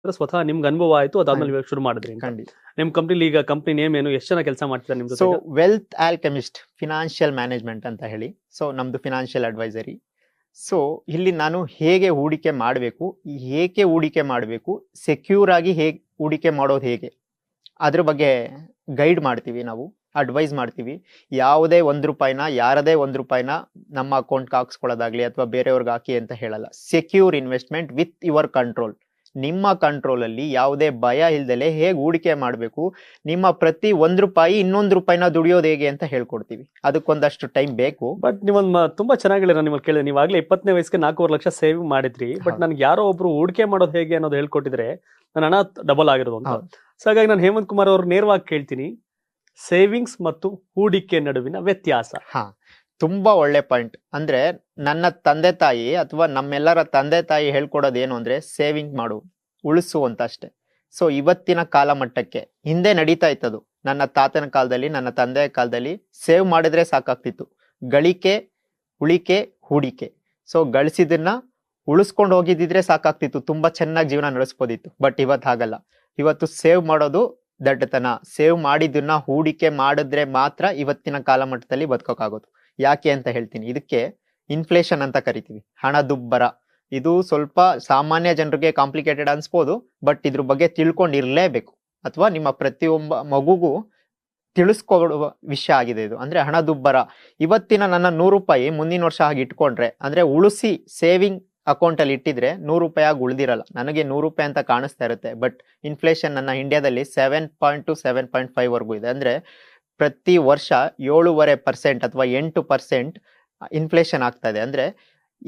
ಸ್ವತಃ ನಿಮ್ಗೆ ಅನುಭವ ಆಯ್ತು, ಅದಾದ್ಮೇಲೆ ಇವಾಗ ಶುರು ಮಾಡಿದ್ರಿ ಅಂತ. ಖಂಡಿತ. ನಿಮ್ ಕಂಪ್ನಿಲಿ ಈಗ ಕಂಪ್ನಿ ನೇಮ್ ಏನು, ಎಷ್ಟು ಜನ ಕೆಲಸ ಮಾಡ್ತಿದ್ದಾರೆ ನಿಮ್ ಸೊ ಜೊತೆ? ವೆಲ್ತ್ ಆಲ್ಕೆಮಿಸ್ಟ್ ಫಿನಾನ್ಷಿಯಲ್ ಮ್ಯಾನೇಜ್ಮೆಂಟ್ ಅಂತ ಹೇಳಿ, ಸೊ ನಮ್ದು ಫಿನಾನ್ಷಿಯಲ್ ಅಡ್ವೈಸರಿ. ಸೊ ಇಲ್ಲಿ ನಾನು ಹೇಗೆ ಹೂಡಿಕೆ ಮಾಡಬೇಕು, ಹೇಗೆ ಹೂಡಿಕೆ ಮಾಡಬೇಕು, ಸೆಕ್ಯೂರ್ ಆಗಿ ಹೇಗೆ ಹೂಡಿಕೆ ಮಾಡೋದು ಹೇಗೆ, ಅದ್ರ ಬಗ್ಗೆ ಗೈಡ್ ಮಾಡ್ತೀವಿ, ನಾವು ಅಡ್ವೈಸ್ ಮಾಡ್ತೀವಿ. ಯಾವುದೇ ₹1 ಯಾರದೇ ₹1 ನಮ್ಮ ಅಕೌಂಟ್ಗೆ ಹಾಕ್ಸ್ಕೊಳ್ಳೋದಾಗ್ಲಿ ಅಥವಾ ಬೇರೆಯವ್ರಿಗೆ ಹಾಕಿ ಅಂತ ಹೇಳಲ್ಲ. Secure investment with your control. ನಿಮ್ಮ ಕಂಟ್ರೋಲ್ ಅಲ್ಲಿ ಯಾವುದೇ ಭಯ ಇಲ್ದಲೆ ಹೇಗೆ ಹೂಡಿಕೆ ಮಾಡಬೇಕು, ನಿಮ್ಮ ಪ್ರತಿ ₹1 ಇನ್ನೊಂದು ದುಡಿಯೋದು ಹೇಗೆ ಅಂತ ಹೇಳ್ಕೊಡ್ತೀವಿ. ಅದಕ್ಕೊಂದಷ್ಟು ಟೈಮ್ ಬೇಕು. ಬಟ್ ನೀವೊಂದು ತುಂಬಾ ಚೆನ್ನಾಗಿ ನಾನು ನಿಮ್ಮಲ್ಲಿ ಕೇಳಿದೆ, ನೀವಾಗ್ಲೇ 20ನೇ ವಯಸ್ಸಿಗೆ 4.5 ಲಕ್ಷ ಸೇವ್ ಮಾಡಿದ್ರಿ. ಬಟ್ ನನ್ಗೆ ಯಾರೋ ಒಬ್ರು ಹೂಡಿಕೆ ಮಾಡೋದು ಹೇಗೆ ಅನ್ನೋದು ಹೇಳ್ಕೊಟ್ಟಿದ್ರೆ ನನ್ನ ಹಣ ಡಬಲ್ ಆಗಿರೋದು ಅಂತ. ಸೊ ಹಾಗಾಗಿ ನಾನು ಹೇಮಂತ್ ಕುಮಾರ್ ಅವ್ರು ನೇರವಾಗಿ ಕೇಳ್ತೀನಿ, ಸೇವಿಂಗ್ಸ್ ಮತ್ತು ಹೂಡಿಕೆ ನಡುವಿನ ವ್ಯತ್ಯಾಸ. ತುಂಬಾ ಒಳ್ಳೆ ಪಾಯಿಂಟ್. ಅಂದ್ರೆ ನನ್ನ ತಂದೆ ತಾಯಿ ಅಥವಾ ನಮ್ಮೆಲ್ಲರ ತಂದೆ ತಾಯಿ ಹೇಳ್ಕೊಡೋದೇನು ಅಂದ್ರೆ ಸೇವಿಂಗ್ ಮಾಡು, ಉಳಿಸು ಅಂತ ಅಷ್ಟೇ. ಸೊ ಇವತ್ತಿನ ಕಾಲಮಟ್ಟಕ್ಕೆ ಹಿಂದೆ ನಡೀತಾ ಇತ್ತದು. ನನ್ನ ತಾತನ ಕಾಲದಲ್ಲಿ, ನನ್ನ ತಂದೆಯ ಕಾಲದಲ್ಲಿ ಸೇವ್ ಮಾಡಿದ್ರೆ ಸಾಕಾಗ್ತಿತ್ತು. ಗಳಿಕೆ, ಉಳಿಕೆ, ಹೂಡಿಕೆ. ಸೊ ಗಳಿಸಿದನ್ನ ಉಳಿಸ್ಕೊಂಡು ಹೋಗಿದ್ದಿದ್ರೆ ಸಾಕಾಗ್ತಿತ್ತು, ತುಂಬಾ ಚೆನ್ನಾಗಿ ಜೀವನ ನಡೆಸ್ಬೋದಿತ್ತು. ಬಟ್ ಇವತ್ತು ಹಾಗಲ್ಲ. ಇವತ್ತು ಸೇವ್ ಮಾಡೋದು ದಡ್ಡತನ. ಸೇವ್ ಮಾಡಿದ್ದನ್ನ ಹೂಡಿಕೆ ಮಾಡಿದ್ರೆ ಮಾತ್ರ ಇವತ್ತಿನ ಕಾಲಮಟ್ಟದಲ್ಲಿ ಬದುಕೋಕ್ಕಾಗೋದು. ಯಾಕೆ ಅಂತ ಹೇಳ್ತೀನಿ. ಇದಕ್ಕೆ ಇನ್ಫ್ಲೇಷನ್ ಅಂತ ಕರಿತೀವಿ, ಹಣದುಬ್ಬರ. ಇದು ಸ್ವಲ್ಪ ಸಾಮಾನ್ಯ ಜನರಿಗೆ ಕಾಂಪ್ಲಿಕೇಟೆಡ್ ಅನ್ಸ್ಬೋದು, ಬಟ್ ಇದ್ರ ಬಗ್ಗೆ ತಿಳ್ಕೊಂಡಿರ್ಲೇಬೇಕು, ಅಥವಾ ನಿಮ್ಮ ಪ್ರತಿಯೊಬ್ಬ ಮಗುಗೂ ತಿಳಿಸ್ಕೊಡುವ ವಿಷಯ ಆಗಿದೆ ಇದು. ಅಂದ್ರೆ ಹಣದುಬ್ಬರ. ಇವತ್ತಿನ ನನ್ನ ₹100 ಮುಂದಿನ ವರ್ಷ ಹಾಗೆ ಇಟ್ಕೊಂಡ್ರೆ, ಅಂದ್ರೆ ಉಳಿಸಿ ಸೇವಿಂಗ್ ಅಕೌಂಟ್ ಅಲ್ಲಿ ಇಟ್ಟಿದ್ರೆ ₹100 ಆಗಿ ಉಳಿದಿರಲ್ಲ. ನನಗೆ ₹100 ಅಂತ ಕಾಣಿಸ್ತಾ ಇರುತ್ತೆ, ಬಟ್ ಇನ್ಫ್ಲೇಷನ್ ನನ್ನ ಇಂಡಿಯಾದಲ್ಲಿ 7.2 7.5 ವರ್ಗೂ ಇದೆ. ಅಂದ್ರೆ ಪ್ರತಿ ವರ್ಷ 7.5% ಅಥವಾ 8% ಇನ್ಫ್ಲೇಷನ್ ಆಗ್ತಾ ಇದೆ. ಅಂದ್ರೆ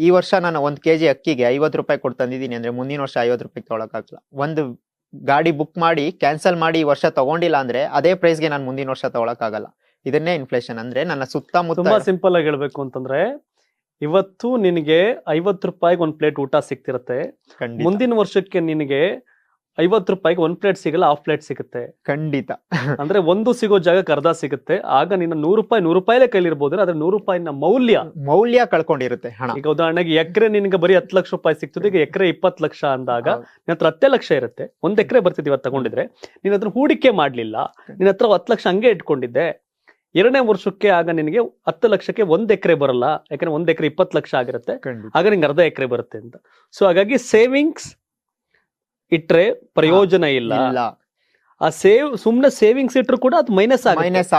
ಈ ವರ್ಷ ನಾನು 1 kg ಅಕ್ಕಿಗೆ ₹50 ಕೊಟ್ಟು ತಂದಿದ್ದೀನಿ ಅಂದ್ರೆ ಮುಂದಿನ ವರ್ಷ ₹50 ತೊಗೊಳಕ್ಕಾಗಲ್ಲ. ಒಂದು ಗಾಡಿ ಬುಕ್ ಮಾಡಿ ಕ್ಯಾನ್ಸಲ್ ಮಾಡಿ ಈ ವರ್ಷ ತಗೊಂಡಿಲ್ಲ ಅಂದ್ರೆ ಅದೇ ಪ್ರೈಸ್ಗೆ ನಾನು ಮುಂದಿನ ವರ್ಷ ತಗೊಳಕ್ಕಾಗಲ್ಲ. ಇದನ್ನೇ ಇನ್ಫ್ಲೇಷನ್ ಅಂದ್ರೆ. ನನ್ನ ಸುತ್ತಮುತ್ತ ತುಂಬಾ ಸಿಂಪಲ್ ಆಗಿ ಹೇಳ್ಬೇಕು ಅಂತಂದ್ರೆ, ಇವತ್ತು ನಿನಗೆ ₹50 ಒಂದು ಪ್ಲೇಟ್ ಊಟ ಸಿಗ್ತಿರತ್ತೆ, ಮುಂದಿನ ವರ್ಷಕ್ಕೆ ನಿನಗೆ ₹50 ಒಂದು ಪ್ಲೇಟ್ ಸಿಗಲ್ಲ, ಹಾಫ್ ಪ್ಲೇಟ್ ಸಿಗುತ್ತೆ. ಖಂಡಿತ. ಅಂದ್ರೆ ಒಂದು ಸಿಗೋ ಜಾಗಕ್ಕೆ ಅರ್ಧ ಸಿಗುತ್ತೆ. ಆಗ ನಿನ್ನ ₹100 ಕೈಲಿರ್ಬೋದು, ಆದ್ರೆ ₹100 ಮೌಲ್ಯ ಕಳ್ಕೊಂಡಿರುತ್ತೆ ಹಣ. ಈಗ ಉದಾಹರಣೆಗೆ ಎಕರೆ ನಿನ್ಗೆ ಬರೀ ₹10 ಲಕ್ಷ ಸಿಗ್ತದೆ, ಈಗ ಎಕರೆ 20 ಲಕ್ಷ ಅಂದಾಗ ನಿನ್ನ ಹತ್ರ 10 ಲಕ್ಷ ಇರುತ್ತೆ. 1 ಎಕರೆ ಬರ್ತಿದ್ ಇವತ್ತು ತಗೊಂಡಿದ್ರೆ, ನಿನ್ನ ಹತ್ರ ಹೂಡಿಕೆ ಮಾಡ್ಲಿಲ್ಲ, ನಿನ್ನ ಹತ್ರ 10 ಲಕ್ಷ ಹಂಗೆ ಇಟ್ಕೊಂಡಿದ್ದೆ. 2ನೇ ವರ್ಷಕ್ಕೆ ಆಗ ನಿನಗೆ 10 ಲಕ್ಷಕ್ಕೆ 1 ಎಕರೆ ಬರಲ್ಲ, ಯಾಕಂದ್ರೆ 1 ಎಕರೆ 20 ಲಕ್ಷ ಆಗಿರುತ್ತೆ, ಆಗ ನಿಂಗೆ ಅರ್ಧ ಎಕರೆ ಬರುತ್ತೆ ಅಂತ. ಸೊ ಹಾಗಾಗಿ ಸೇವಿಂಗ್ಸ್ ಇಟ್ರೆ ಪ್ರಯೋಜನ ಇಲ್ಲ. ಆ ಸುಮ್ನೆ ಸೇವಿಂಗ್ಸ್ ಇಟ್ರು ಕೂಡ ಅದು ಮೈನಸ್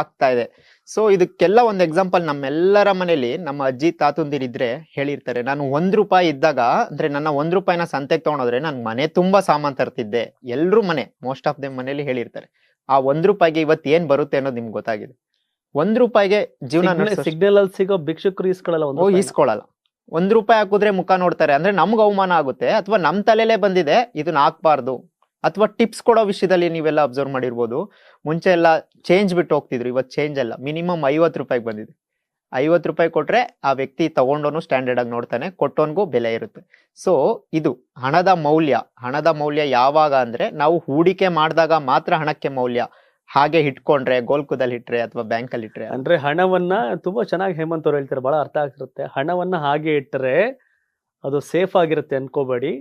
ಆಗ್ತಾ ಇದೆ. ಸೊ ಇದಕ್ಕೆಲ್ಲ ಒಂದು ಎಕ್ಸಾಂಪಲ್ ನಮ್ಮೆಲ್ಲರ ಮನೇಲಿ ನಮ್ಮ ಅಜ್ಜಿ ತಾತಂದಿರಿದ್ರೆ ಹೇಳಿರ್ತಾರೆ. ನಾನು ₹1 ಇದ್ದಾಗ, ಅಂದ್ರೆ ನನ್ನ ₹1 ಸಂತೆಗೆ ತಗೊಂಡೋದ್ರೆ ನಾನು ಮನೆ ತುಂಬಾ ಸಾಮಾನ್ ತರ್ತಿದ್ದೆ. ಎಲ್ರು ಮೋಸ್ಟ್ ಆಫ್ ದೆಮ್ ಮನೇಲಿ ಹೇಳಿರ್ತಾರೆ. ಆ ₹1 ಇವತ್ತು ಏನ್ ಬರುತ್ತೆ ಅನ್ನೋದು ನಿಮ್ಗೆ ಗೊತ್ತಾಗಿದೆ. ₹1 ಜೀವನ ಸಿಗ್ನಲ್ ಅಲ್ಲಿ ಸಿಗೋ ಭಿಕ್ಷುಕರು ಇಸ್ಕೊಳ್ಳಲ್ಲ. ₹1 ಹಾಕಿದ್ರೆ ಮುಖ ನೋಡ್ತಾರೆ. ಅಂದ್ರೆ ನಮ್ಗೆ ಅವಮಾನ ಆಗುತ್ತೆ, ಅಥವಾ ನಮ್ ತಲೆಲೇ ಬಂದಿದೆ ಇದನ್ನ ಹಾಕ್ಬಾರ್ದು. ಅಥವಾ ಟಿಪ್ಸ್ ಕೊಡೋ ವಿಷಯದಲ್ಲಿ ನೀವೆಲ್ಲ ಅಬ್ಸರ್ವ್ ಮಾಡಿರ್ಬೋದು. ಮುಂಚೆ ಎಲ್ಲ ಚೇಂಜ್ ಬಿಟ್ಟು ಹೋಗ್ತಿದ್ರು, ಇವತ್ತು ಚೇಂಜ್ ಅಲ್ಲ, ಮಿನಿಮಮ್ ₹50 ಬಂದಿದೆ. ₹50 ಕೊಟ್ರೆ ಆ ವ್ಯಕ್ತಿ ತಗೊಂಡೋನು ಸ್ಟ್ಯಾಂಡರ್ಡ್ ಆಗಿ ನೋಡ್ತಾನೆ, ಕೊಟ್ಟೋನ್ಗೂ ಬೆಲೆ ಇರುತ್ತೆ. ಸೊ ಇದು ಹಣದ ಮೌಲ್ಯ ಯಾವಾಗ ಅಂದ್ರೆ ನಾವು ಹೂಡಿಕೆ ಮಾಡಿದಾಗ ಮಾತ್ರ ಹಣಕ್ಕೆ ಮೌಲ್ಯ. ಹಾಗೆ ಇಟ್ಕೊಂಡ್ರೆ, ಗೋಲ್ಕುದಲ್ಲಿ ಇಟ್ರೆ ಅಥವಾ ಬ್ಯಾಂಕ್ ಅಲ್ಲಿ ಇಟ್ರೆ, ಅಂದ್ರೆ ಹಣವನ್ನ ತುಂಬಾ ಚೆನ್ನಾಗಿ ಹೇಮಂತ್ ಅವ್ರು ಹೇಳ್ತಾರೆ, ಬಹಳ ಅರ್ಥ ಆಗಿರುತ್ತೆ. ಹಣವನ್ನ ಹಾಗೆ ಇಟ್ಟರೆ ಅದು ಸೇಫ್ ಆಗಿರುತ್ತೆ ಅನ್ಕೋಬೇಡಿ,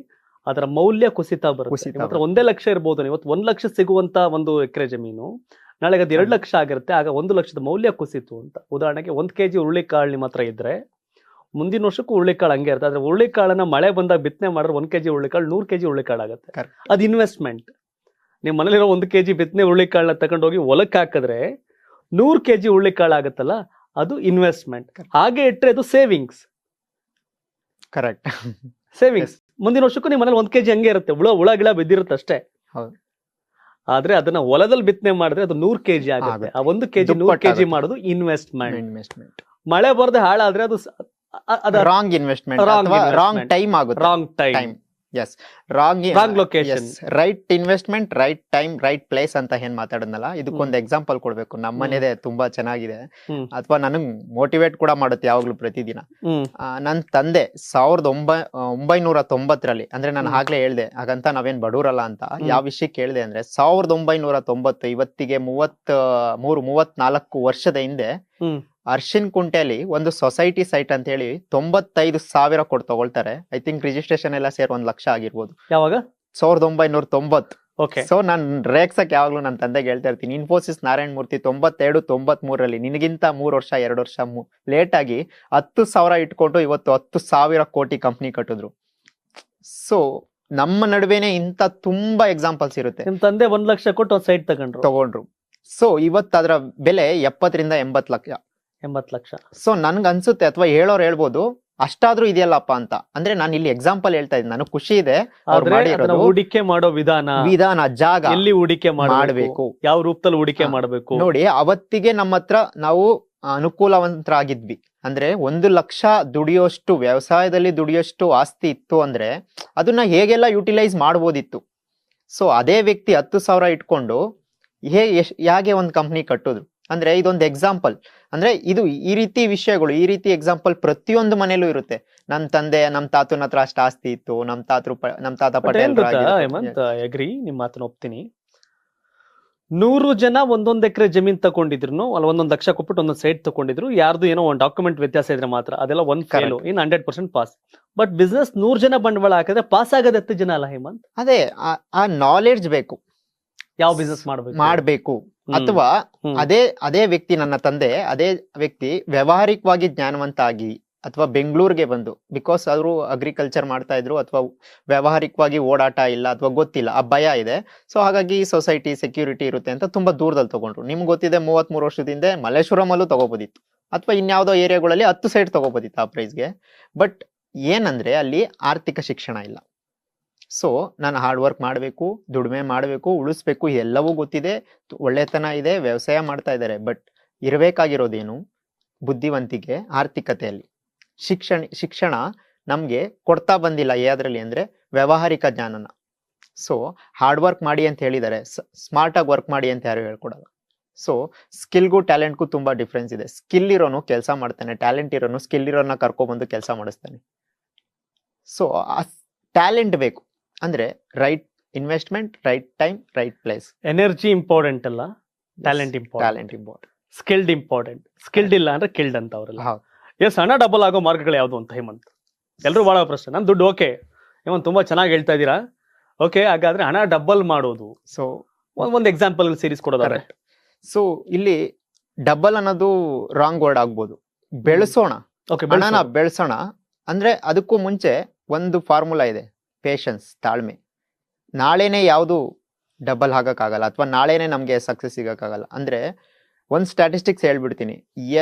ಅದರ ಮೌಲ್ಯ ಕುಸಿತಾ ಬರುತ್ತೆ. ಮಾತ್ರ 1 ಲಕ್ಷ ಇರ್ಬೋದು, ಇವತ್ತು 1 ಲಕ್ಷ ಸಿಗುವಂತ 1 ಎಕರೆ ಜಮೀನು ನಾಳೆ ಅದು 2 ಲಕ್ಷ ಆಗಿರುತ್ತೆ, ಆಗ 1 ಲಕ್ಷದ ಮೌಲ್ಯ ಕುಸಿತು ಅಂತ. ಉದಾಹರಣೆಗೆ 1 kg ಹುರುಳಿಕಾಳು ನಿಮ್ಮ ಹತ್ರ ಇದ್ರೆ ಮುಂದಿನ ವರ್ಷಕ್ಕೂ ಹುರುಳಿಕಾಳು ಹಂಗೆ ಇರುತ್ತೆ. ಆದ್ರೆ ಹುರುಳಿಕಾಳನ್ನ ಮಳೆ ಬಂದಾಗ ಬಿತ್ತನೆ ಮಾಡಿದ್ರೆ 1 kg ಹುರುಳಿಕಾಳು 100 kg ಹುರುಳಿಕಾಳು ಆಗುತ್ತೆ. ಅದು ಇನ್ವೆಸ್ಟ್ಮೆಂಟ್. ನಿಮ್ ಮನೇಲಿರೋ 1 kg ಬಿತ್ತನೆ ಹುರುಳಿಕಾಳನ್ನ ತಗೊಂಡೋಗಿ ಹೊಲಕ್ಕೆ ಹಾಕಿದ್ರೆ 100 kg ಹುರುಳಿಕಾಳು ಆಗುತ್ತಲ್ಲ, ಅದು ಇನ್ವೆಸ್ಟ್ಮೆಂಟ್. ಹಾಗೆ ಇಟ್ರೆ ಅದು ಸೇವಿಂಗ್ಸ್. ಕರೆಕ್ಟ್. ಸೇವಿಂಗ್ಸ್ ಮುಂದಿನ ವರ್ಷಕ್ಕೂ ನಿಮ್ಮ ಮನೇಲಿ 1 kg ಹಂಗೆ ಇರುತ್ತೆ, ಹುಳ ಗಿಳ ಬಿದ್ದಿರುತ್ತೆ ಅಷ್ಟೇ. ಆದ್ರೆ ಅದನ್ನ ಹೊಲದಲ್ಲಿ ಬಿತ್ತನೆ ಮಾಡಿದ್ರೆ ಅದು 100 kg ಆಗುತ್ತೆ. ಆ 1 kg 100 kg ಮಾಡೋದು ಇನ್ವೆಸ್ಟ್ಮೆಂಟ್. ಮಳೆ ಬರದೆ ಹಾಳಾದ್ರೆ ಅದು ರಾಂಗ್ ಇನ್ವೆಸ್ಟ್ಮೆಂಟ್, ರಾಂಗ್ ಟೈಮ್ ಆಗುತ್ತೆ. Wrong time. Yes, wrong location. Right investment, right time, right place ಅಂತ ಏನ್ ಮಾತಾಡೋದಲ್ಲ, ಇದಕ್ಕೊಂದು ಎಕ್ಸಾಂಪಲ್ ಕೊಡ್ಬೇಕು. ನಮ್ಮನೇದೇ ತುಂಬಾ ಚೆನ್ನಾಗಿದೆ, ಅಥವಾ ನನಗ್ ಮೋಟಿವೇಟ್ ಕೂಡ ಮಾಡುತ್ತೆ ಯಾವಾಗ್ಲೂ ಪ್ರತಿದಿನ. ನನ್ ತಂದೆ 1990ರಲ್ಲಿ, ಅಂದ್ರೆ ನಾನು ಆಗ್ಲೇ ಹೇಳ್ದೆ ಹಾಗಂತ ನಾವೇನ್ ಬಡವರಲ್ಲ ಅಂತ, ಯಾವ ವಿಷಯಕ್ಕೆ ಹೇಳ್ದೆ ಅಂದ್ರೆ 1990, ಇವತ್ತಿಗೆ 34 ವರ್ಷದ ಹಿಂದೆ ಅರ್ಶಿನ್ ಕುಂಟೆಯಲ್ಲಿ ಒಂದು ಸೊಸೈಟಿ ಸೈಟ್ ಅಂತ ಹೇಳಿ 95,000 ಕೊಟ್ಟು ತಗೊಳ್ತಾರೆ. ಐ ಥಿಂಕ್ ರಿಜಿಸ್ಟ್ರೇಷನ್ ಎಲ್ಲ ಸೇರಿ 1 ಲಕ್ಷ ಆಗಿರ್ಬೋದು. ಯಾವಾಗ 1990. ಓಕೆ. ಸೊ ನಾನು ರೇಕ್ಸಕ್ ಯಾವಾಗ್ಲೂ ನನ್ನ ತಂದೆಗೆ ಹೇಳ್ತಾ ಇರ್ತೀನಿ, ಇನ್ಫೋಸಿಸ್ ನಾರಾಯಣ ಮೂರ್ತಿ 92-93 ನಿನಗಿಂತ 3 ವರ್ಷ 2 ವರ್ಷ ಲೇಟ್ ಆಗಿ 10,000 ಇಟ್ಕೊಂಡು ಇವತ್ತು 10,000 ಕೋಟಿ ಕಂಪ್ನಿ ಕಟ್ಟಿದ್ರು. ಸೊ ನಮ್ಮ ನಡುವೆನೆ ಇಂತ ತುಂಬಾ ಎಕ್ಸಾಂಪಲ್ಸ್ ಇರುತ್ತೆ. ನಿಮ್ ತಂದೆ 1 ಲಕ್ಷ ಕೊಟ್ಟು ಒಂದು ಸೈಟ್ ತಗೊಂಡ್ರು. ಸೊ ಇವತ್ತು ಅದರ ಬೆಲೆ 70-80 ಲಕ್ಷ. 80 ಲಕ್ಷ. ಸೊ ನನ್ಗೆ ಅನ್ಸುತ್ತೆ, ಅಥವಾ ಹೇಳೋರು ಹೇಳ್ಬೋದು, ಅಷ್ಟಾದ್ರೂ ಇದೆಯಲ್ಲಪ್ಪ ಅಂತ. ಅಂದ್ರೆ ನಾನು ಇಲ್ಲಿ ಎಕ್ಸಾಂಪಲ್ ಹೇಳ್ತಾ ಇದ್ದೀನಿ, ನನಗೆ ಖುಷಿ ಇದೆ. ಹೂಡಿಕೆ ಮಾಡೋ ವಿಧಾನ, ಜಾಗ, ಎಲ್ಲಿ ಹೂಡಿಕೆ ಮಾಡಬೇಕು, ಯಾವ ರೂಪದಲ್ಲಿ ಹೂಡಿಕೆ ಮಾಡಬೇಕು. ನೋಡಿ, ಅವತ್ತಿಗೆ ನಮ್ಮ ಹತ್ರ ನಾವು ಅನುಕೂಲವಂತರಾಗಿದ್ವಿ. ಅಂದ್ರೆ 1 ಲಕ್ಷ ದುಡಿಯೋಷ್ಟು, ವ್ಯವಸಾಯದಲ್ಲಿ ದುಡಿಯೋಷ್ಟು ಆಸ್ತಿ ಇತ್ತು ಅಂದ್ರೆ ಅದನ್ನ ಹೇಗೆಲ್ಲ ಯುಟಿಲೈಸ್ ಮಾಡ್ಬೋದಿತ್ತು. ಸೊ ಅದೇ ವ್ಯಕ್ತಿ 10,000 ಇಟ್ಕೊಂಡು ಹೇಗೆ ಒಂದು ಕಂಪ್ನಿ ಕಟ್ಟೋದು ಅಂದ್ರೆ ಇದೊಂದು ಎಕ್ಸಾಂಪಲ್. ಅಂದ್ರೆ ಇದು ಈ ರೀತಿ ವಿಷಯಗಳು, ಈ ರೀತಿ ಎಕ್ಸಾಂಪಲ್ ಪ್ರತಿಯೊಂದು ಮನೇಲೂ ಇರುತ್ತೆ. ನಮ್ ತಂದೆ, ನಮ್ ತಾತನ ಹತ್ರ ಅಷ್ಟು ಆಸ್ತಿ ಇತ್ತು, ನಮ್ ತಾತ ಪಟೇಲ್. ಅಗ್ರಿ, ನಿಮ್ ಮಾತನ್ನ ಒಪ್ತೀನಿ. 100 ಜನ 1 ಎಕರೆ ಜಮೀನ್ ತಗೊಂಡಿದ್ರು, ಅಲ್ಲಿ 1 ಲಕ್ಷ ಕೊಟ್ಬಿಟ್ಟು 1 ಸೈಟ್ ತಗೊಂಡಿದ್ರು. ಯಾರ್ದು ಏನೋ ಒಂದು ಡಾಕ್ಯುಮೆಂಟ್ ವ್ಯತ್ಯಾಸ ಇದ್ರೆ ಮಾತ್ರ ಅದೆಲ್ಲ ಒಂದು fail, in 100% pass. But business 100 ಜನ ಬಂಡವಾಳ ಹಾಕಿದ್ರೆ ಪಾಸ್ ಆಗೋದು 10 ಜನ ಅಲ್ಲ ಹೇಮಂತ್. ಅದೇ ಆ ನಾಲೆಡ್ಜ್ ಬೇಕು, ಯಾವ ಬಿಸ್ನೆಸ್ ಮಾಡ್ಬೇಕು. ಅಥವಾ ಅದೇ ವ್ಯಕ್ತಿ, ನನ್ನ ತಂದೆ ಅದೇ ವ್ಯಕ್ತಿ ವ್ಯಾವಹಾರಿಕವಾಗಿ ಜ್ಞಾನವಂತ ಆಗಿ, ಅಥವಾ ಬೆಂಗಳೂರಿಗೆ ಬಂದು, ಬಿಕಾಸ್ ಅವರು ಅಗ್ರಿಕಲ್ಚರ್ ಮಾಡ್ತಾ ಇದ್ರು, ಅಥವಾ ವ್ಯಾವಹಾರಿಕವಾಗಿ ಓಡಾಟ ಇಲ್ಲ, ಅಥವಾ ಗೊತ್ತಿಲ್ಲ, ಆ ಭಯ ಇದೆ. ಸೊ ಹಾಗಾಗಿ ಸೊಸೈಟಿ ಸೆಕ್ಯೂರಿಟಿ ಇರುತ್ತೆ ಅಂತ ತುಂಬಾ ದೂರದಲ್ಲಿ ತಗೊಂಡ್ರು. ನಿಮ್ಗೆ ಗೊತ್ತಿದೆ, 33 ವರ್ಷದಿಂದ ಮಲ್ಲೇಶ್ವರಂ ಅಲ್ಲೂ ತಗೋಬೋದಿತ್ತು, ಅಥವಾ ಇನ್ಯಾವುದೋ ಏರಿಯಾಗಳಲ್ಲಿ 10 ಸೈಟ್ ತಗೋಬೋದಿತ್ತು ಆ ಪ್ರೈಸ್ಗೆ. ಬಟ್ ಏನಂದ್ರೆ ಅಲ್ಲಿ ಆರ್ಥಿಕ ಶಿಕ್ಷಣ ಇಲ್ಲ. ಸೊ ನಾನು ಹಾರ್ಡ್ ವರ್ಕ್ ಮಾಡಬೇಕು, ದುಡಿಮೆ ಮಾಡಬೇಕು, ಉಳಿಸ್ಬೇಕು, ಎಲ್ಲವೂ ಗೊತ್ತಿದೆ, ಒಳ್ಳೆತನ ಇದೆ, ವ್ಯವಸಾಯ ಮಾಡ್ತಾ ಇದ್ದಾರೆ. ಬಟ್ ಇರಬೇಕಾಗಿರೋದೇನು? ಬುದ್ಧಿವಂತಿಕೆ, ಆರ್ಥಿಕತೆಯಲ್ಲಿ. ಶಿಕ್ಷಣ ನಮ್ಗೆ ಕೊಡ್ತಾ ಬಂದಿಲ್ಲ ಯಾವ್ದ್ರಲ್ಲಿ ಅಂದ್ರೆ ವ್ಯಾವಹಾರಿಕ ಜ್ಞಾನನ. ಸೊ ಹಾರ್ಡ್ ವರ್ಕ್ ಮಾಡಿ ಅಂತ ಹೇಳಿದ್ದಾರೆ, ಸ್ಮಾರ್ಟ್ ಆಗಿ ವರ್ಕ್ ಮಾಡಿ ಅಂತ ಯಾರು ಹೇಳ್ಕೊಡಲ್ಲ. ಸೊ ಸ್ಕಿಲ್ಗೂ ಟ್ಯಾಲೆಂಟ್ಗೂ ತುಂಬಾ ಡಿಫ್ರೆನ್ಸ್ ಇದೆ. ಸ್ಕಿಲ್ ಇರೋನು ಕೆಲಸ ಮಾಡ್ತಾನೆ, ಟ್ಯಾಲೆಂಟ್ ಇರೋನು ಸ್ಕಿಲ್ ಇರೋನ ಕರ್ಕೊಬಂದು ಕೆಲಸ ಮಾಡಿಸ್ತಾನೆ. ಸೊ ಆ ಟ್ಯಾಲೆಂಟ್ ಬೇಕು ಅಂದ್ರೆ right investment, right time, right place. Energy important ಅಲ್ಲ, talent important. Skilled important. Skilled ಇಲ್ಲ ಅಂದ್ರೆ ಕಿಲ್ಡ್ ಅಂತ ಅವರೆಲ್ಲ. ಎಸ್, ಹಣ ಡಬಲ್ ಆಗೋ ಮಾರ್ಗಗಳು ಯಾವ್ದು ಅಂತ ಹೇಮಂತ್ ಎಲ್ರು ಬಹಳ ಪ್ರಶ್ನೆ. ನನ್ ದುಡ್ಡು ಓಕೆ ಹೇಮಂತ್, ತುಂಬಾ ಚೆನ್ನಾಗಿ ಹೇಳ್ತಾ ಇದ್ದೀರಾ. ಓಕೆ, ಹಾಗಾದ್ರೆ ಹಣ ಡಬಲ್ ಮಾಡೋದು, ಸೊ ಒಂದು ಎಕ್ಸಾಂಪಲ್ ಸೀರೀಸ್ ಕೊಡೋದಾದ್ರೆ. ಸೊ ಇಲ್ಲಿ ಡಬಲ್ ಅನ್ನೋದು ರಾಂಗ್ ವರ್ಡ್ ಆಗ್ಬೋದು. ಬೆಳೆಸೋಣ, ಹಣನ ಬೆಳೆಸೋಣ ಅಂದ್ರೆ ಅದಕ್ಕೂ ಮುಂಚೆ ಒಂದು ಫಾರ್ಮುಲಾ ಇದೆ, ಪೇಷನ್ಸ್, ತಾಳ್ಮೆ. ನಾಳೆನೆ ಯಾವುದು ಡಬಲ್ ಆಗಕ್ಕಾಗಲ್ಲ, ಅಥವಾ ನಾಳೆನೆ ನಮ್ಗೆ ಸಕ್ಸಸ್ ಸಿಗಕ್ಕಾಗಲ್ಲ. ಅಂದ್ರೆ ಒಂದ್ ಸ್ಟ್ಯಾಟಿಸ್ಟಿಕ್ಸ್ ಹೇಳ್ಬಿಡ್ತೀನಿ,